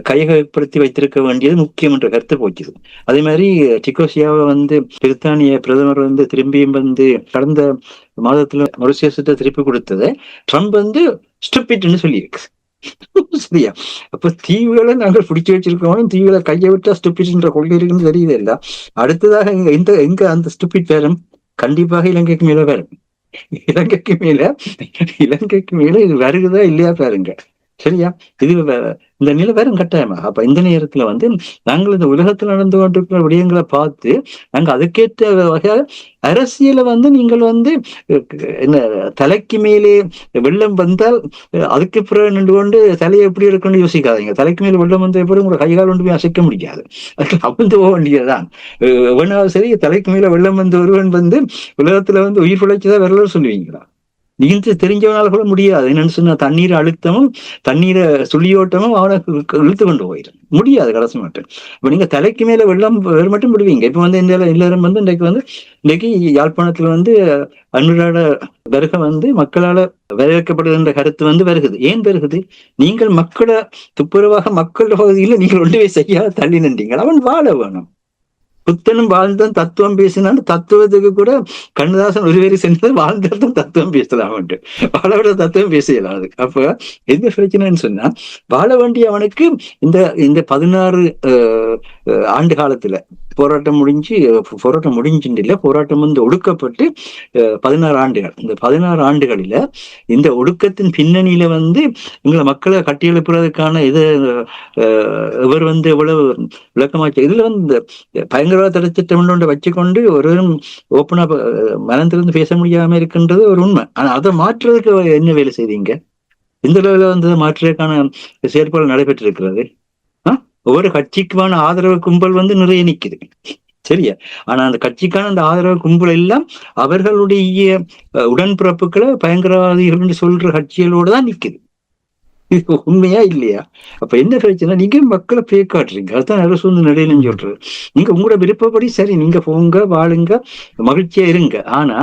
கையகப்படுத்தி வைத்திருக்க வேண்டியது முக்கியம் என்ற கருத்து போச்சுது. அதே மாதிரி டிகோசியாவை வந்து பிரித்தானிய பிரதமர் வந்து திரும்பியும் வந்து கடந்த மாதத்துல மொரிஷியஸை திருப்பி கொடுத்ததை ட்ரம்ப் வந்து ஸ்டூபிட்னு சொல்லியிருக்கு. சரியா? அப்ப தீவுகளை நாங்கள் பிடிச்சு வச்சிருக்கோம், தீவுகளை கையை விட்டா ஸ்டூபிட்ன்ற கொள்கை இருக்குன்னு தெரியுது இல்ல. அடுத்ததாக எங்க அந்த ஸ்டூபிட் பேரும் கண்டிப்பாக இலங்கைக்கு மேல வரும். இலங்கைக்கு மேல இது வருகுதா இல்லையா பாருங்க. சரியா? இது இந்த நிலவரம் கட்டாயமா. அப்ப இந்த நேரத்துல வந்து நாங்கள் இந்த உலகத்தில் நடந்து கொண்டிருக்கிற விடயங்களை பார்த்து நாங்க அதுக்கேற்ற வகையாக அரசியலை வந்து நீங்கள் வந்து என்ன தலைக்கு மேலே வெள்ளம் வந்தால் அதுக்கு பிறகு நின்று கொண்டு தலையை எப்படி இருக்குன்னு யோசிக்காதீங்க. தலைக்கு மேலே வெள்ளம் வந்த பிறகு உங்களை கைகால் கொண்டு போய் அசைக்க முடியாது, அதுக்கு அவிழ்ந்து போக வேண்டியதுதான். எவனாவது சரி, தலைக்கு மேல வெள்ளம் வந்த ஒருவன் வந்து உலகத்துல வந்து உயிர் பிழைச்சதா வரலாறு சொல்லுவீங்களா? நீங்க தெரிஞ்சவனால கூட முடியாது. என்னன்னு சொன்னா தண்ணீர் அழுத்தமும் தண்ணீரை சுழியோட்டமும் அவனை இழுத்து கொண்டு போயிடும், முடியாது கடைசி மட்டும். இப்ப நீங்க தலைக்கு மேல வெள்ளம் மட்டும் விடுவீங்க. இப்ப வந்து இந்த எல்லாரும் வந்து இன்னைக்கு யாழ்ப்பாணத்துல வந்து அன்றாட வருகை வந்து மக்களால வரவேற்கப்படுகின்ற கருத்து வந்து வருகுது. ஏன் வருகுது? நீங்கள் மக்களை துப்புரவாக மக்கள் பகுதியில நீங்கள் ஒன்றுமே செய்யாத தள்ளி நின்றீங்க. அவன் வாழ வேணும். புத்தனும் வாழ்ந்தான் தத்துவம் பேசினான். தத்துவத்துக்கு கூட கண்ணதாசன் ஒருவேறு சென்றது வாழ்ந்தான் தத்துவம் பேசலாம், வாழோட தத்துவம் பேசலாம். அது அப்ப எந்த பிரச்சனைன்னு சொன்னா, வாழ வேண்டிய அவனுக்கு இந்த 16 ஆண்டு காலத்துல போராட்டம் முடிஞ்சுட்டு இல்ல, போராட்டம் வந்து ஒடுக்கப்பட்டு 16 ஆண்டுகள். இந்த 16 ஆண்டுகளில இந்த ஒடுக்கத்தின் பின்னணியில வந்து எங்களை மக்களை கட்டியெழுப்புறதுக்கான இது இவர் வந்து எவ்வளவு விளக்கமாச்சு. இதுல வந்து பயங்கரவாத தடை திட்டம் வச்சுக்கொண்டு ஒருவரும் ஓப்பனா மனந்திலிருந்து பேச முடியாம இருக்கின்றது ஒரு உண்மை. ஆனா அதை மாற்றுறதுக்கு என்ன வேலை செய்தீங்க? இந்த அளவுல வந்து மாற்றுறதுக்கான செயற்பாடு நடைபெற்று இருக்கிறது. ஒவ்வொரு கட்சிக்குமான ஆதரவு கும்பல் வந்து நிறைய நிக்குது. சரியா? ஆனா அந்த கட்சிக்கான அந்த ஆதரவு கும்பல் எல்லாம் அவர்களுடைய உடன்பிறப்புகளை பயங்கரவாதிகள் சொல்ற கட்சிகளோட தான் நிக்குது. இது உண்மையா இல்லையா? அப்ப என்ன பிரச்சனை? நீங்க மக்களை பேக்காட்டுறீங்க. அதுதான் அரசு வந்து நிலையிலன்னு சொல்றது. நீங்க உங்களோட விருப்பப்படி சரி, நீங்க போங்க, வாழுங்க, மகிழ்ச்சியா இருங்க. ஆனா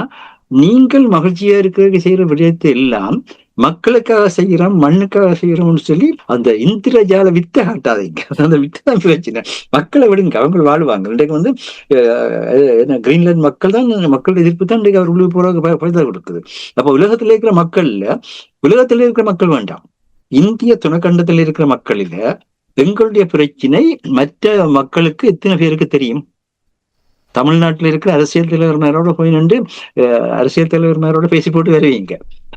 நீங்கள் மகிழ்ச்சியா இருக்கிறதுக்கு செய்யற விடயத்தை எல்லாம் மக்களுக்காக செய்யறோம், மண்ணுக்காக செய்யறோம்னு சொல்லி அந்த இந்திரஜால வித்தை காட்டாதீங்க. அந்த வித்தை தான் பிரச்சனை. மக்களை விடுங்க, அவங்க வாழ்வாங்க. இன்றைக்கு வந்து கிரீன்லாந்து மக்கள் தான், மக்கள் எதிர்ப்பு தான் இன்றைக்கு அவர் உள்ளூர் போற பரிதா கொடுக்குது. அப்ப உலகத்துல இருக்கிற மக்கள் வேண்டாம், இந்திய துணைக்கண்டத்தில் இருக்கிற மக்களில எங்களுடைய பிரச்சனை மற்ற மக்களுக்கு எத்தனை பேருக்கு தெரியும்? தமிழ்நாட்டில் இருக்கிற அரசியல் தலைவர்மாரோட போய் நின்று அரசியல் தலைவர்மாரோட பேசி போட்டு வருவீங்க,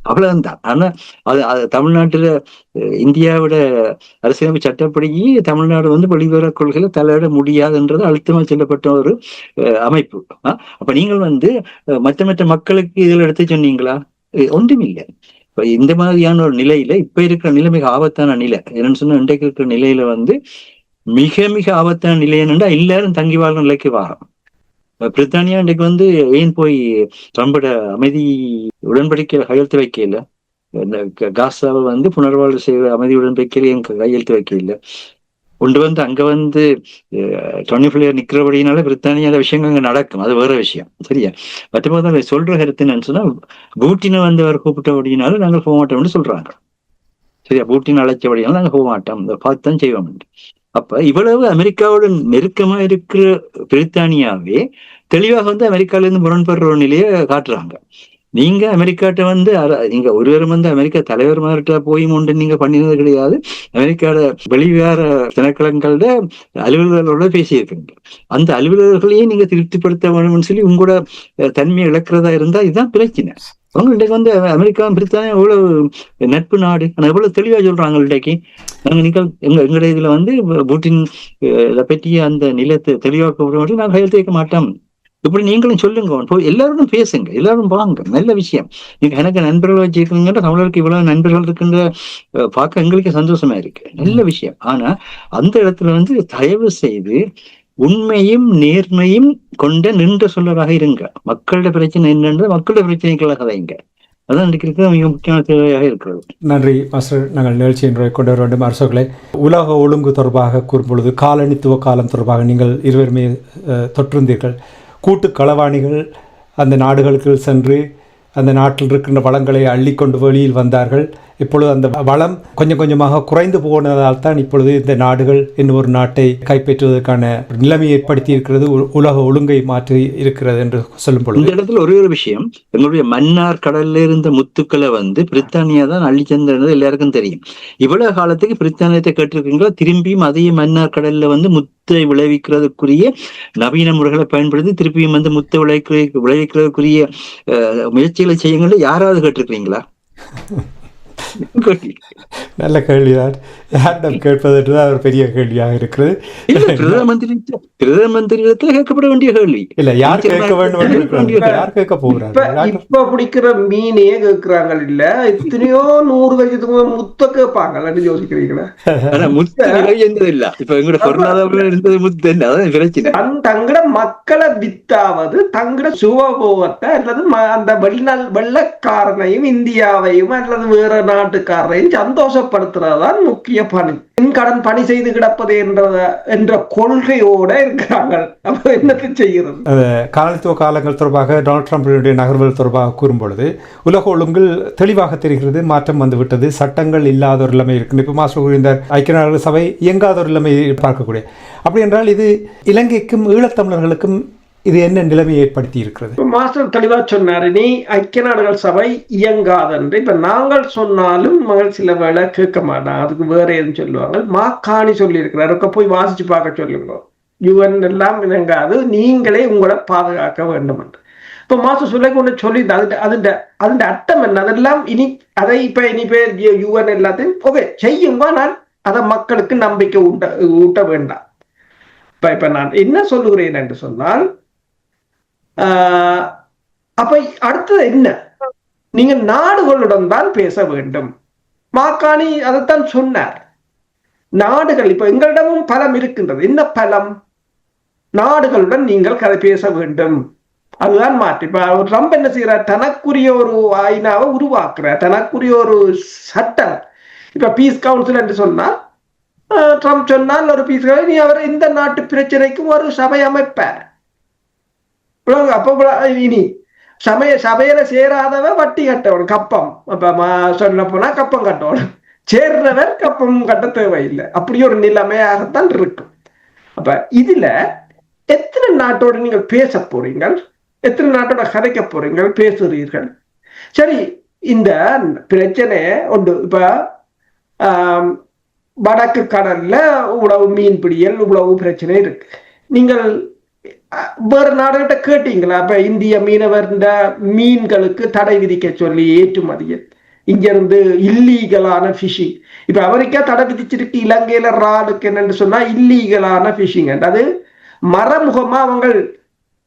அவ்வளவுதான். ஆனா அது தமிழ்நாட்டுல இந்தியாவோட அரசியலமைப்பு சட்டப்படி தமிழ்நாடு வந்து வெளிவர கொள்கையில தலையிட முடியாதுன்றது அழுத்தமா சொல்லப்பட்ட ஒரு அமைப்பு. அப்ப நீங்கள் வந்து மற்ற மக்களுக்கு இதில் எடுத்து சொன்னீங்களா? ஒன்றுமில்லை. இப்ப இந்த மாதிரியான ஒரு நிலையில இப்ப இருக்கிற நிலை மிக ஆபத்தான நிலை. என்னன்னு சொன்னா, இன்றைக்கு இருக்கிற நிலையில வந்து மிக மிக ஆபத்தான நிலை என்னன்னா எல்லாரும் தங்கி வாழ்ற நிலைக்கு வாரம். பிரித்தானியா இன்றைக்கு ஏன் போய் ட்ரம்போட அமைதி உடன்படிக்கை கையெழுத்து வைக்கல, காசாவை புனர்வாழ்வு செய்கிற அமைதி உடன்படிக்கையில ஏன் கையெழுத்து வைக்கல, அங்க 24 நிக்கிறபடினால பிரித்தானியால விஷயங்கள் அங்க நடக்கும், அது வேற விஷயம். சரியா? மற்றபோது சொல்ற கருத்து என்னன்னு சொன்னா, பூட்டினை அவர் கூப்பிட்டபடினால நாங்கள் போக மாட்டோம்னு சொல்றாங்க. சரியா? பூட்டின் அழைச்சபடினால நாங்கள் போக மாட்டோம், பார்த்துதான் செய்வோம். அப்ப இவ்வளவு அமெரிக்காவுடன் நெருக்கமா இருக்கிற பிரித்தானியாவே தெளிவாக அமெரிக்கால இருந்து முரண்படுற ஒரு நிலையை காட்டுறாங்க. நீங்க அமெரிக்காட்ட நீங்க ஒருவரும் அமெரிக்கா தலைவர் மாதிரிட்ட போய் ஒன்று நீங்க பண்ணினது கிடையாது. அமெரிக்காவோட வெளிவிகார திணைக்களங்களோட அலுவலர்களோட பேசியிருக்கீங்க. அந்த அலுவலர்களையே நீங்க திருப்திப்படுத்த வேணும்னு சொல்லி உங்களோட தன்மையை இழக்கிறதா இருந்தா இதுதான் பிரச்சனை. அவங்க இன்றைக்கு அமெரிக்கா பிரித்தானியா எவ்வளவு நட்பு நாடு, ஆனா எவ்வளவு தெளிவா சொல்றாங்க. இன்றைக்கு நீங்கள் எங்களுடைய இதுல பூட்டின் இதை பற்றி அந்த நிலத்தை தெளிவாக்க நாங்கள் கையெழுத்து வைக்க மாட்டோம். இப்படி நீங்களும் சொல்லுங்க, எல்லாரும் பேசுங்க, எல்லாரும் வாங்க, நல்ல விஷயம். நீங்க எனக்கு நண்பர்கள் வச்சிருக்கீங்க, தமிழருக்கு இவ்வளவு நண்பர்கள் இருக்குன்ற பார்க்க எங்களுக்கு சந்தோஷமா இருக்கு, நல்ல விஷயம். ஆனா அந்த இடத்துல தயவு செய்து உண்மையும் நேர்மையும் கொண்ட நின்ற சொல்லராக இருங்க. மக்களோட பிரச்சனை என்னன்றது மக்களோட பிரச்சனைகளாக கதைங்க. அதான் இன்றைக்கு இருக்கிற மிக முக்கியமான தேவையாக இருக்கிறது. நன்றி மாஸ்டர். நாங்கள் நிகழ்ச்சி என்று கொண்டு வர வேண்டும். அரசர்களே, உலக ஒழுங்கு தொடர்பாக கூறும்பொழுது காலனித்துவ காலம் தொடர்பாக நீங்கள் இருவருமே தொற்றிருந்தீர்கள். கூட்டு களவாணிகள் அந்த நாடுகளுக்கு சென்று அந்த நாட்டில் இருக்கின்ற வளங்களை அள்ளிக்கொண்டு வெளியில் வந்தார்கள். இப்பொழுது அந்த வளம் கொஞ்சம் கொஞ்சமாக குறைந்து போனதால் தான் இப்பொழுது இந்த நாடுகள் இன்னொரு நாட்டை கைப்பற்றுவதற்கான நிலைமை ஏற்படுத்தி இருக்கிறது, உலக ஒழுங்கை மாற்றி இருக்கிறது என்று சொல்லும் பொழுது இந்த இடத்துல ஒரே ஒரு விஷயம், எங்களுடைய மன்னார் கடல்ல இருந்த முத்துக்களை பிரித்தானியா தான் அள்ளி சென்றது எல்லாருக்கும் தெரியும். இவ்வளவு காலத்துக்கு பிரித்தானியத்தை கேட்டிருக்கீங்களா? திரும்பியும் அதே மன்னார் கடல்ல முத்தை விளைவிக்கிறதுக்குரிய நவீன முறைகளை பயன்படுத்தி திருப்பியும் முத்தை விளைவிக்கிறதுக்குரிய முயற்சிகளை செய்யுங்க. யாராவது கேட்டிருக்கிறீங்களா? நல்ல கேள்விதான். யாரிடம் கேட்பது என்றுதான் ஒரு பெரிய கேள்வியாக இருக்கிறது. பிரதம மந்திரிடத்துல கேட்கப்பட வேண்டிய கேள்வி இல்ல, யார் கேட்க வேண்டும், யார் கேட்க போகிறாங்க? இப்ப பிடிக்கிற மீனையே கேட்கிறாங்க இல்ல, எத்தனையோ 100 வயதுக்கு முத்த கேட்பாங்கன்னு யோசிக்கிறீங்களா? முத்து நிறைந்தது இல்ல, இப்ப எங்களோட பொருளாதாரம் இருந்தது முத்து என்ன, அதான் பிரச்சனை. தங்கட மக்களை வித்தாவது தங்கட சுகபோகத்தை அல்லது அந்த வெள்ளக்காரனையும் இந்தியாவையும் அல்லது வேற நாட்டுக்காரரையும் சந்தோஷப்படுத்துறதுதான் முக்கிய பணி. கடன் பணி செய்து கிடப்பது என்ற கொள்கையோட இருக்கிறாங்க. அப்ப என்னத்தை செய்கிறது? காலத்துவ காலங்கள் தொடர்பாக டொனால்ட் ட்ரம்பினுடைய நகர்வுகள் தொடர்பாக கூறும்பொழுது உலக ஒழுங்கில் தெளிவாக தெரிகிறது, மாற்றம் வந்துவிட்டது. சட்டங்கள் இல்லாத ஒரு நிலைமை இருக்கு. இப்போ மாஸ்டர் கூறினார், ஐக்கிய நாடுகள் சபை இயங்காத ஒரு நிலைமை பார்க்கக்கூடிய. அப்படி என்றால் இது இலங்கைக்கும் ஈழத்தமிழர்களுக்கும் இது என்ன நிலைமை ஏற்படுத்தி இருக்கிறது? மாஸ்டர் தெளிவா சொன்னாரு, நீ ஐக்கிய நாடுகள் சபை இயங்காதென்று. இப்ப நாங்கள் சொன்னாலும் மகள் சில வேளை கேட்க மாட்டாங்க, அதுக்கு வேற எதுவும் சொல்லுவாங்க. மாக்காணி சொல்லி இருக்கிறாரு, போய் வாசிச்சு பார்க்க சொல்லுங்க. யுஎன் எல்லாம் இணங்காது, நீங்களே உங்களை பாதுகாக்க வேண்டும் என்று. இப்ப மாஸ்டர் சொல்ல கொண்டு சொல்லி அதன் அர்த்தம் என்ன? அதெல்லாம் இனி பேர் யுஎன் எல்லாத்தையும் ஓகே செய்யுங்க, நான் அதை மக்களுக்கு நம்பிக்கை ஊட்ட வேண்டாம். இப்ப நான் என்ன சொல்லுகிறேன் என்று சொன்னால், அப்ப அடுத்தது என்ன? நீங்க நாடுகளுடன் தான் பேச வேண்டும். மாக்காணி அதைத்தான் சொன்னார். நாடுகள் இப்ப எங்களிடமும் பலம் இருக்கின்றது. என்ன பலம்? நாடுகளுடன் நீங்கள் கதை பேச வேண்டும். அதுதான் மாற்றி. இப்ப ட்ரம்ப் என்ன செய்யறார்? தனக்குரிய ஒரு ஐநாவை உருவாக்குறார், தனக்குரிய ஒரு சட்டம். இப்ப பீஸ் கவுன்சில் என்று சொன்னால் ட்ரம்ப் சொன்னால் ஒரு பீஸ், நீ அவர் இந்த நாட்டு பிரச்சனைக்கும் ஒரு சபை அமைப்பார். அப்ப இனி சபையில சேராதவ வட்டி கட்டணும், கப்பம். அப்ப சொல்ல போனா கப்பம் கட்டணும், சேர்றவர் கப்பம் கட்ட தேவையில்லை. அப்படி ஒரு நிலைமையாகத்தான் இருக்கும். அப்ப இதுல எத்தனை நாட்டோட நீங்கள் பேச போறீங்க, எத்தனை நாட்டோட கதைக்க போறீங்க, பேசுறீர்கள். சரி, இந்த பிரச்சனை ஒன்று. இப்ப வடக்கு கடல்ல உழவு மீன்பிடியல் உழவு பிரச்சனை இருக்கு. நீங்கள் வேற நாடுகிட்ட கேட்டீங்களா? இப்ப இந்திய மீனவர் மீன்களுக்கு தடை விதிக்க சொல்லி ஏற்றுமதியில் இங்க இருந்து இல்லீகலான பிஷிங். இப்ப அமெரிக்கா தடை விதிச்சிருக்கு இலங்கையில ராடுக்கு என்னன்னு சொன்னா இல்லீகலான பிஷிங். அது மறைமுகமா அவங்க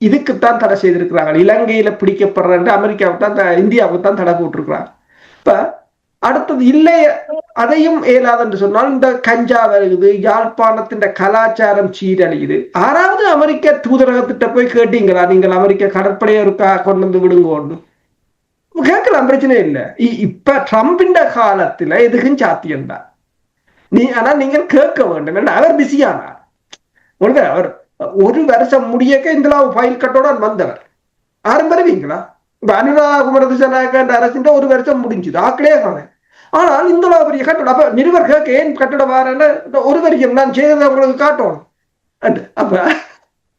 இதுக்குத்தான் தடை செய்திருக்கிறாங்க. இலங்கையில பிடிக்கப்படுற அமெரிக்காவுக்கு தான் இந்தியாவுக்கு தான் தடை போட்டிருக்கிறாங்க. இப்ப அடுத்தது இல்லை அதையும் இயலாது என்று சொன்னால் இந்த கஞ்சா வருகுது, யாழ்ப்பாணத்தின் கலாச்சாரம் சீரழியுது. ஆறாவது அமெரிக்க தூதரகத்திட்ட போய் கேட்டீங்களா நீங்கள் அமெரிக்க கடற்படையை கொண்டு வந்து விடுங்கன்னு? கேட்கலாம், பிரச்சனை இல்லை. இப்ப ட்ரம்பின் காலத்துல எதுக்கும் சாத்தியம்தான். ஆனா நீங்கள் கேட்க வேண்டும். அவர் பிஸியானார். அவர் ஒரு வருஷம் முடியக்க இந்த ஃபைல் கட்டோட வந்தவர். யாரும் வருவீங்களா? இப்ப அனுராக் குமார திசாநாயக்க அரசின் ஒரு வருஷம் முடிஞ்சுது, ஆக்களே காண. ஆனால் இந்த பெரிய கட்டடம் அப்ப நிருபர் கேட்க ஏன் கட்டடம் வாரன்னு ஒரு வரியம் நான் செய்ததை உங்களுக்கு காட்டணும். அப்ப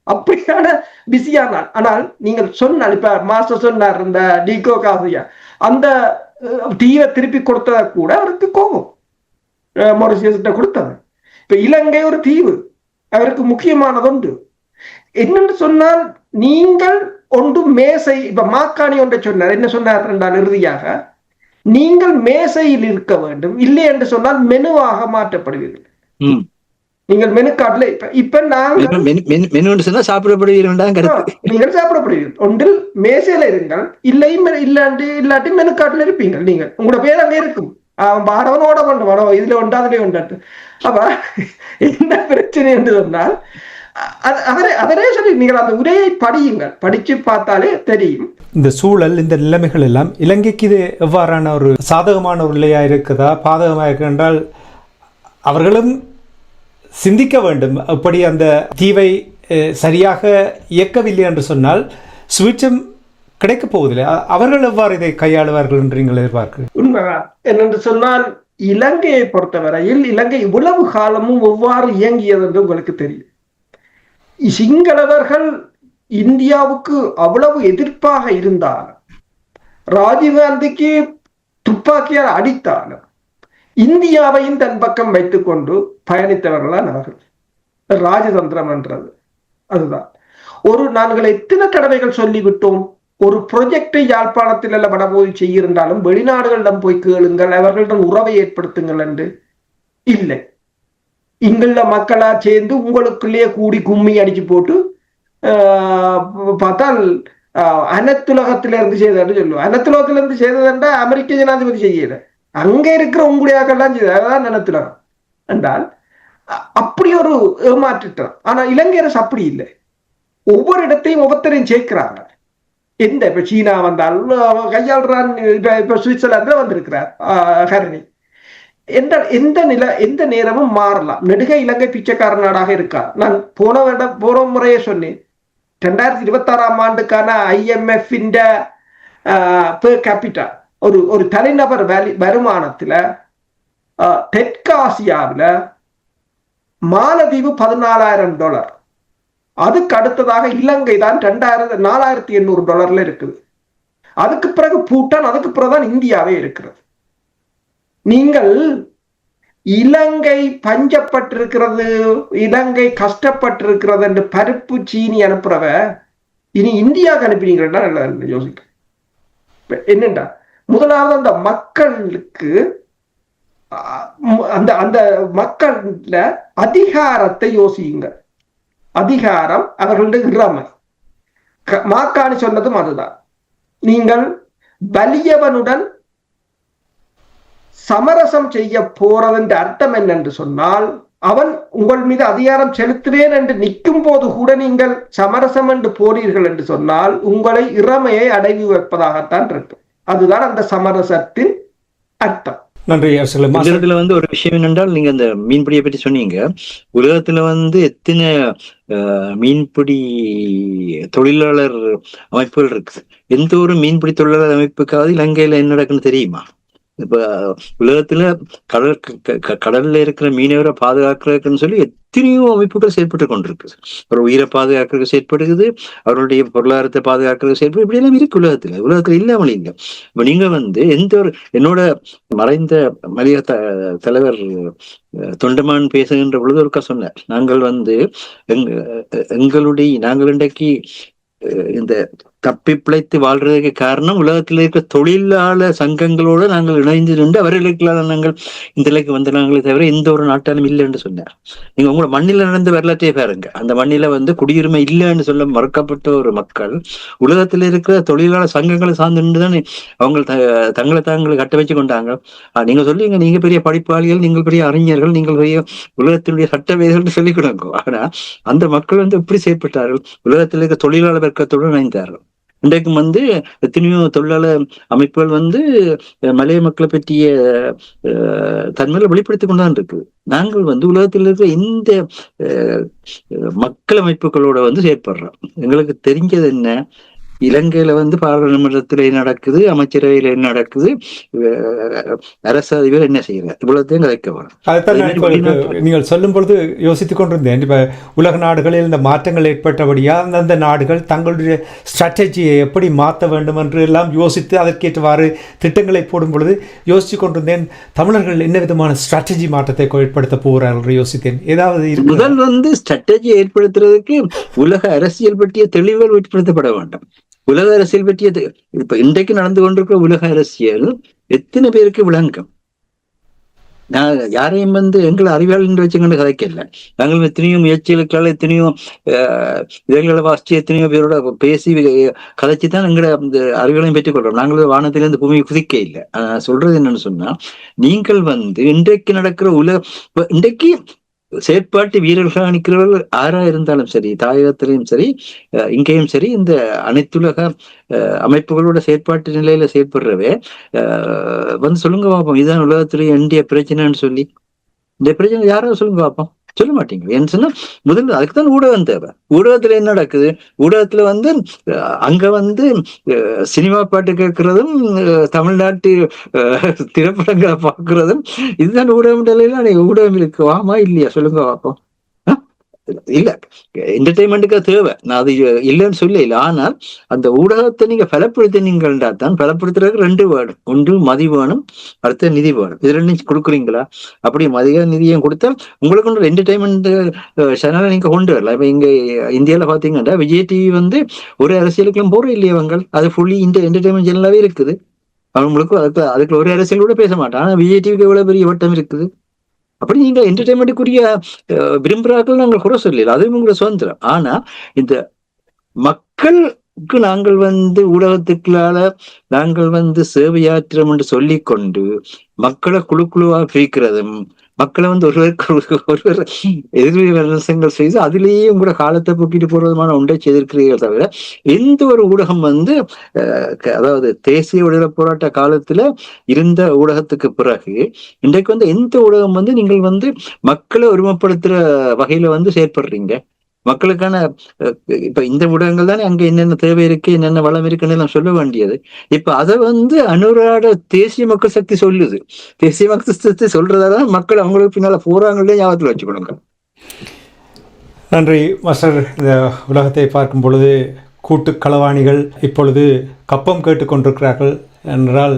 அப்படியான பிஸியானார். ஆனால் நீங்கள் சொன்னால் இப்ப மாஸ்டர் சொன்னார் இந்த டிகோ காசியா அந்த தீவை திருப்பி கொடுத்தத கூட அவருக்கு கோபம், மொரிசியஸ் கொடுத்தது. இப்ப இலங்கை ஒரு தீவு, அவருக்கு முக்கியமானது ஒன்று என்னென்று சொன்னால், நீங்கள் ஒன்று மேசை, இப்ப மாக்காணி ஒன்றை சொன்னார். என்ன சொன்னார் என்றால் இறுதியாக, நீங்கள் மேசையில் இருக்க வேண்டும், இல்லை என்று சொன்னால் மெனுவாக மாற்றப்படுவீர்கள். நீங்கள் மெனு கார்டுல இப்ப நாங்கள் நீங்கள் சாப்பிடப்படுவீர்கள். ஒன்றில் மேசையில இருங்கள், இல்லாட்டி மெனு கார்டுல இருப்பீங்க. நீங்கள் உங்களோட பேர் அங்க இருக்கும், பாடவனோட பண்ணுவானோ இதுல ஒன்றா அதுல ஒன்றாட்டு. அப்ப என்ன பிரச்சனை என்று சொன்னால் அவரே சொல்லி நீங்கள் அந்த உரையை படியுங்கள், படிச்சு பார்த்தாலே தெரியும். இந்த சூழல், இந்த நிலைமைகள் எல்லாம் இலங்கைக்கு இது எவ்வாறான ஒரு சாதகமான ஒரு நிலையா இருக்குதா, பாதகமாக இருக்கு என்றால் அவர்களும் சிந்திக்க வேண்டும். அப்படி அந்த தீவை சரியாக இயக்கவில்லை என்று சொன்னால் சுவிட்சம் கிடைக்க போவதில்லை. அவர்கள் எவ்வாறு இதை கையாளுவார்கள் என்று நீங்கள் எதிர்பார்க்கிறீர்கள்? உண்மைதான். என்னென்று சொன்னால் இலங்கையை பொறுத்தவரையில் இலங்கை இவ்வளவு காலமும் எவ்வாறு இயங்கியது என்று உங்களுக்கு தெரியும். சிங்களவர்கள் இந்தியாவுக்கு அவ்வளவு எதிர்ப்பாக இருந்தாலும், ராஜீவ்காந்திக்கு துப்பாக்கியால் அடித்தாலும், இந்தியாவையும் தன் பக்கம் வைத்துக் கொண்டு பயணித்தவர்களான் அவர்கள். ராஜதந்திரம் என்றது அதுதான். நாங்கள் எத்தனை தடவைகள் சொல்லிவிட்டோம், ஒரு ப்ரொஜெக்டை யாழ்ப்பாணத்தில் அல்ல வடபோது செய்யிருந்தாலும் வெளிநாடுகளிடம் போய் கேளுங்கள், அவர்களிடம் உறவை ஏற்படுத்துங்கள் என்று. இல்லை, இங்குள்ள மக்களா சேர்ந்து உங்களுக்குள்ளேயே கூடி கும்மி அடிச்சு போட்டு பார்த்தால் அனைத்துலகத்திலிருந்து செய்தது சொல்லுவோம். அனைத்துலகத்திலிருந்து செய்ததுன்றா அமெரிக்க ஜனாதிபதி செய்யல, அங்க இருக்கிற உங்களுடையாக்கெல்லாம் செய்தது, அதான் அனைத்துலகம் என்றால் அப்படி ஒரு ஏமாற்றிட்டான். ஆனா இலங்கை அரசு அப்படி இல்லை, ஒவ்வொரு இடத்தையும் ஒவ்வொருத்தரையும் சேர்க்கிறாங்க. இப்ப சீனா வந்தால் கையாளுறான், இப்ப சுவிட்சர்லாந்துல வந்திருக்கிறார் ஹரணி. எந்த நேரமும் மாறலாம். நெடுக இலங்கை பிச்சைக்கார நாடாக இருக்கார். நான் போன முறையே சொன்னேன், 2026 ஆண்டுக்கான IMF பெர் கேபிட்டா ஒரு தனிநபர் வருமானத்துல தெற்காசியாவில மாலத்தீவு $14,000, அதுக்கு அடுத்ததாக இலங்கை தான் $4,800 இருக்குது. அதுக்கு பிறகு பூட்டான், அதுக்கு பிறகுதான் இந்தியாவே இருக்கிறது. நீங்கள் இலங்கை பஞ்சப்பட்டிருக்கிறது, இலங்கை கஷ்டப்பட்டிருக்கிறது என்று பருப்பு சீனி அனுப்புறவ இனி இந்தியாவுக்கு அனுப்பினீங்கன்னா நல்லா யோசிக்க. என்னண்டா, முதலாவது அந்த மக்களுக்கு அந்த மக்கள்ல அதிகாரத்தை யோசியுங்க. அதிகாரம் அவர்களுடைய இறமை. மாக்காணி சொன்னதும் அதுதான். நீங்கள் வலியவனுடன் சமரசம் செய்ய போறதென்ற அர்த்தம் என்னென்று சொன்னால், அவன் உங்கள் மீது அதிகாரம் செலுத்துவேன் என்று நிற்கும் போது கூட நீங்கள் சமரசம் என்று போனீர்கள் என்று சொன்னால் உங்களை இறமையை அடைவி வைப்பதாகத்தான் இருக்கும். அதுதான் அந்த சமரசத்தின் அர்த்தம். நன்றி. ஒரு விஷயம் என்னென்றால், நீங்க அந்த மீன்பிடியை பற்றி சொன்னீங்க. உலகத்துல எத்தனை மீன்பிடி தொழிலாளர் அமைப்புகள் இருக்கு. எந்த ஒரு மீன்பிடி தொழிலாளர் அமைப்புக்காவது இலங்கையில என்ன நடக்குன்னு தெரியுமா? இப்ப உலகத்துல கடல்ல இருக்கிற மீனவரை பாதுகாக்கிறதுக்குன்னு சொல்லி எத்தனையோ அமைப்புகள் செயற்பட்டு கொண்டிருக்கு. ஒரு உயிரை பாதுகாக்கிறதுக்கு செயற்படுகிறது, அவருடைய பொருளாதாரத்தை பாதுகாக்கிறதுக்கு செயற்படு, இப்படி எல்லாம் இருக்கு உலகத்துல இல்லாமல் இல்லை. இப்ப நீங்க எந்த ஒரு என்னோட மறைந்த மலிய தலைவர் தொண்டமான் பேசுகின்ற பொழுது ஒருக்கா சொன்னார், நாங்கள் நாங்கள் இன்றைக்கு இந்த தப்பி பிழைத்து வாழ்றதுக்கு காரணம் உலகத்தில் இருக்கிற தொழிலாளர் சங்கங்களோடு நாங்கள் இணைந்து நின்று அவர்களுக்கான நாங்கள் இந்த நிலைக்கு வந்த நாங்களே தவிர எந்த ஒரு நாட்டாலும் இல்லை என்று சொன்னார். நீங்க உங்களோட மண்ணில நடந்த வரலாற்றையே பாருங்க. அந்த மண்ணில குடியுரிமை இல்லைன்னு சொல்ல மறுக்கப்பட்ட ஒரு மக்கள் உலகத்தில் இருக்கிற தொழிலாளர் சங்கங்களை சார்ந்து நின்றுதான் அவங்க தங்களை கட்டமைச்சு கொண்டாங்க. நீங்க சொல்லுவீங்க நீங்க பெரிய படிப்பாளிகள், நீங்கள் பெரிய அறிஞர்கள், நீங்கள் பெரிய உலகத்தினுடைய சட்டவேதர்கள் சொல்லிக் கொடுங்க. ஆனா அந்த மக்கள் எப்படி செயற்பட்டார்கள்? உலகத்தில் இருக்க தொழிலாளர் வர்க்கத்துடன் இணைந்தார்கள். இன்றைக்கும் எத்தனையோ தொழிலாளர் அமைப்புகள் மலைய மக்களை பற்றிய தன்மையில வெளிப்படுத்திக் கொண்டுதான் இருக்கு. நாங்கள் உலகத்தில் இருக்கிற இந்த மக்கள் அமைப்புகளோட செயற்படுறோம். எங்களுக்கு தெரிஞ்சது என்ன, இலங்கையில பாராளுமன்றத்துல என்ன நடக்குது, அமைச்சரவையில என்ன நடக்குது, அரசு அதிபர் என்ன செய்யறாரு, இவ்வளவுத்தையும் கதைக்க வரும். நீங்கள் சொல்லும் பொழுது யோசித்துக் கொண்டிருந்தேன். இப்ப உலக நாடுகளில் இந்த மாற்றங்கள் ஏற்பட்டபடியா அந்தந்த நாடுகள் தங்களுடைய ஸ்ட்ராட்டஜியை எப்படி மாற்ற வேண்டும் என்று எல்லாம் யோசித்து அதற்கேற்றவாறு திட்டங்களை போடும் பொழுது யோசித்துக் கொண்டிருந்தேன். தமிழர்கள் என்ன விதமான ஸ்ட்ராட்டஜி மாற்றத்தை ஏற்படுத்த போகிறார்கள் யோசித்தேன். ஏதாவது முதல் ஸ்ட்ராட்டஜி ஏற்படுத்துறதுக்கு உலக அரசியல் பற்றிய தெளிவுகள் ஏற்படுத்தப்பட வேண்டும். உலக அரசியல் பற்றியது இப்ப இன்றைக்கு நடந்து கொண்டிருக்கிற உலக அரசியல் எத்தனை பேருக்கு விளங்கும்? நான் யாரையும் எங்களை அறிவியல் வச்சுக்கொண்டு கதைக்கல. நாங்கள் எத்தனையோ முயற்சிகளுக்கால எத்தனையோ இதழ்களை வாசிச்சு எத்தனையோ பேரோட பேசி கதைச்சுதான் எங்களை அறிவியலையும் பெற்றுக் கொள்றோம். நாங்களும் வானத்திலிருந்து பூமியை குதிக்க இல்லை. சொல்றது என்னன்னு சொன்னா, நீங்கள் இன்றைக்கு நடக்கிற இன்றைக்கு செயற்பாட்டு வீரர்களாக நிற்கிறவர்கள் ஆறா இருந்தாலும் சரி, தாயகத்திலையும் சரி, இங்கேயும் சரி, இந்த அனைத்துலக அமைப்புகளோட செயற்பாட்டு நிலையில செயற்படுறவே சொல்லுங்க பார்ப்போம், இதுதான் உலகத்திலேயே இந்திய பிரச்சனைன்னு சொல்லி. இந்த பிரச்சனை யாராவது சொல்லுங்க பார்ப்போம். சொல்ல மாட்டீங்க. ஏன்னு சொன்னா முதல்ல அதுக்குதான் ஊடகம் தேவை. ஊடகத்துல என்ன நடக்குது? ஊடகத்துல அங்க சினிமா பாட்டு கேட்கறதும் தமிழ்நாட்டு திரைப்படங்களை பார்க்கறதும் இதுதான் ஊடகம். நிலையில ஊடகம் இருக்கு, வாமா இல்லையா சொல்லுங்க பார்ப்போம். இல்ல, என்டர்டைன்மெண்ட்டுக்கு தேவை, நான் அது இல்லைன்னு சொல்ல இல்லை. ஆனால் அந்த ஊடகத்தை நீங்க பலப்படுத்தினீங்கள்டா தான், பலப்படுத்துறதுக்கு 2 வேர்டு, ஒன்று மதி வேணும், அடுத்த நிதி வேணும். இது 2 கொடுக்குறீங்களா? அப்படி மதிய நிதியம் கொடுத்தால் உங்களுக்கு ஒன்று என்டர்டைன்மெண்ட் சேனலை நீங்க கொண்டு வரலாம். இப்ப இங்க இந்தியாவில பாத்தீங்கன்னா விஜய் டிவி ஒரு அரசியலுக்கும் போற இல்லையவங்க, அது ஃபுல்லி என்டர்டைன்மெண்ட் சேனலாவே இருக்குது. அவங்களுக்கு அதுக்கு ஒரு அரசியல் கூட பேச மாட்டான். ஆனா விஜய் டிவிக்கு எவ்வளவு பெரிய வட்டம் இருக்குது. அப்படி நீங்க என்டர்டைன்மெண்ட்டுக்குரிய விரும்புறாக்கள் நாங்கள் குறை சொல்லல, அதுவும் உங்களோட சுதந்திரம். ஆனா இந்த மக்களுக்கு நாங்கள் ஊடகத்துக்களால நாங்கள் சேவையாற்றம் என்று சொல்லிக்கொண்டு மக்களை குழுவா பிரிக்கிறதும், மக்களை ஒருவர் எதிர்விமர்சனங்கள் செய்து அதிலேயே உங்களோட காலத்தை போக்கிட்டு போறதுமான ஒன்றை செய்திருக்கிறீர்கள் தவிர எந்த ஒரு ஊடகம் அதாவது தேசிய விடுதலை போராட்ட காலத்துல இருந்த ஊடகத்துக்கு பிறகு இன்றைக்கு எந்த ஊடகம் நீங்கள் மக்களை ஒருமைப்படுத்துற வகையில செயற்படுறீங்க. மக்களுக்கான இப்ப இந்த ஊடகங்கள் தானே அங்க என்னென்ன தேவை இருக்கு, என்னென்ன வளம் இருக்குன்னு எல்லாம் சொல்ல வேண்டியது. இப்ப அதை அனுராட தேசிய மக்கள் சக்தி சொல்லுது. தேசிய மக்கள் சக்தி சொல்றதால மக்கள் அவங்களுக்கு பின்னால போறாங்களே ஞாபகத்தில் வச்சுக்கணுங்க. நன்றி மாஸ்டர். இந்த உலகத்தை பார்க்கும் பொழுது கூட்டு களவாணிகள் இப்பொழுது கப்பம் கேட்டுக்கொண்டிருக்கிறார்கள் என்றால்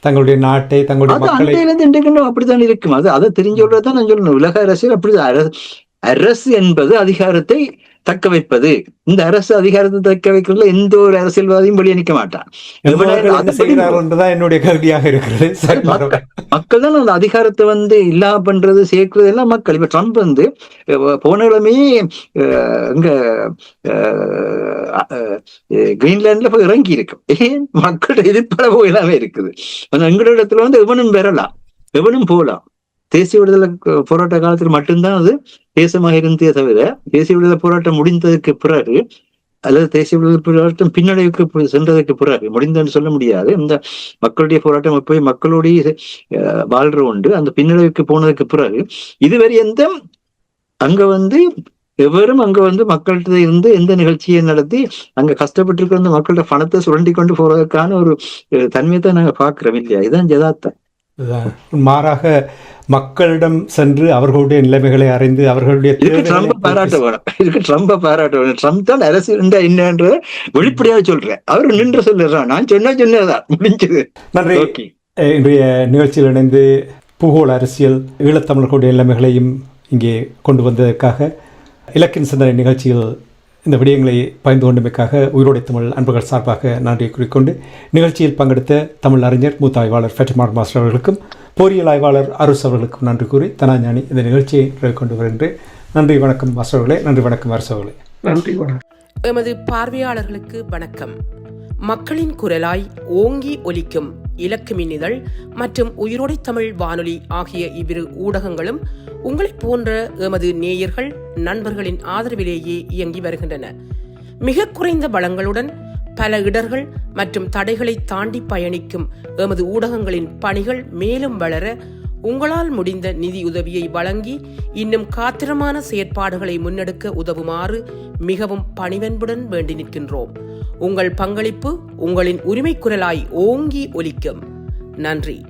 தங்களுடைய நாட்டை, தங்களுடைய மக்களை அப்படித்தான் இருக்கும். அதை தெரிஞ்சதான் நான் சொல்லணும். உலக அரசியல் அப்படிதான். அரசு என்பது அதிகாரத்தை தக்க வைப்பது. இந்த அரசு அதிகாரத்தை தக்க வைக்கிறதுல எந்த ஒரு அரசியல்வாதியும் வெளியே நிற்க மாட்டான். என்னுடைய கேள்வியாக இருக்கிறது. மக்கள் தான் அந்த அதிகாரத்தை இல்லாம பண்றது சேர்க்கிறது எல்லாம் மக்கள். இப்ப ட்ரம்ப் போன கிழமை இங்க கிரீன்லாண்ட்ல போய் இறங்கி இருக்கும். ஏன்? மக்களோட எதிர்ப்பால போயிலாமே இருக்குது. எங்களோட இடத்துல எவனும் பெறலாம், எவனும் போகலாம். தேசிய விடுதலை போராட்ட காலத்தில் மட்டும்தான் அது தேசமாக இருந்தே தவிர தேசிய விடுதலை போராட்டம் முடிந்ததுக்கு பிறகு அல்லது தேசிய விடுதலை போராட்டம் பின்னடைவுக்கு சென்றதுக்கு பிறகு முடிந்தன்னு சொல்ல முடியாது. இந்த மக்களுடைய போராட்டம் போய் மக்களோடைய வாழ்ற உண்டு. அந்த பின்னடைவுக்கு போனதுக்கு பிறகு இதுவரை அங்க எவரும் அங்க மக்கள்கிட்ட இருந்து எந்த நிகழ்ச்சியை நடத்தி அங்க கஷ்டப்பட்டு இருக்கிற மக்களோட பணத்தை சுரண்டி கொண்டு போறதுக்கான ஒரு தன்மையை தான் நாங்க பாக்குறோம் இல்லையா? இதுதான் யதார்த்தம். மாறாக மக்களிடம் சென்று அவர்களுடைய நிலைமைகளை அறிந்து அவர்களுடைய பாராட்ட வேணும். ட்ரம்ப் தான் அரசு என்னன்ற வெளிப்படையாக சொல்றேன். அவர் நின்று சொல்லுறான், நான் சொன்னதான் முடிஞ்சது. நன்றி. இன்றைய நிகழ்ச்சியில் இணைந்து பூகோள அரசியல் ஈழத்தமிழர்களுடைய நிலைமைகளையும் இங்கே கொண்டு வந்ததற்காக இலக்கின் சிந்தனை நிகழ்ச்சியில் இந்த விடயங்களை பகிர்ந்து கொண்டமைக்காக உயிரோடை தமிழ் அன்பர்கள் சார்பாக நன்றியை குறிக்கொண்டு நிகழ்ச்சியில் பங்கெடுத்த தமிழ் அறிஞர் மூத்த ஆய்வாளர் ஃபெட்டமார் மாஸ்டர் அவர்களுக்கும் பொறியியல் ஆய்வாளர் அருஸ் அவர்களுக்கும் நன்றி கூறி தனாஞானி இந்த நிகழ்ச்சியை கொண்டு வருகின்றேன். நன்றி வணக்கம் மாஸ்டர் அவர்களே. நன்றி வணக்கம் அரசு அவர்களே. நன்றி வணக்கம். எமது பார்வையாளர்களுக்கு வணக்கம். மக்களின் குரலாய் ஓங்கி ஒலிக்கும் இலக்குமின் இதழ் மற்றும் உயிரோடை தமிழ் வானொலி ஆகிய இவ்விரு ஊடகங்களும் உங்களைப் போன்ற எமது நேயர்கள் நண்பர்களின் ஆதரவிலேயே இயங்கி வருகின்றன. மிக குறைந்த வளங்களுடன் பல இடர்கள் மற்றும் தடைகளை தாண்டி பயணிக்கும் எமது ஊடகங்களின் பணிகள் மேலும் வளர உங்களால் முடிந்த நிதியுதவியை வழங்கி இன்னும் காத்திரமான செயற்பாடுகளை முன்னெடுக்க உதவுமாறு மிகவும் பணிவன்புடன் வேண்டி நிற்கின்றோம். உங்கள் பங்களிப்பு உங்களின் உரிமை குரலாய் ஓங்கி ஒலிக்கும். நன்றி.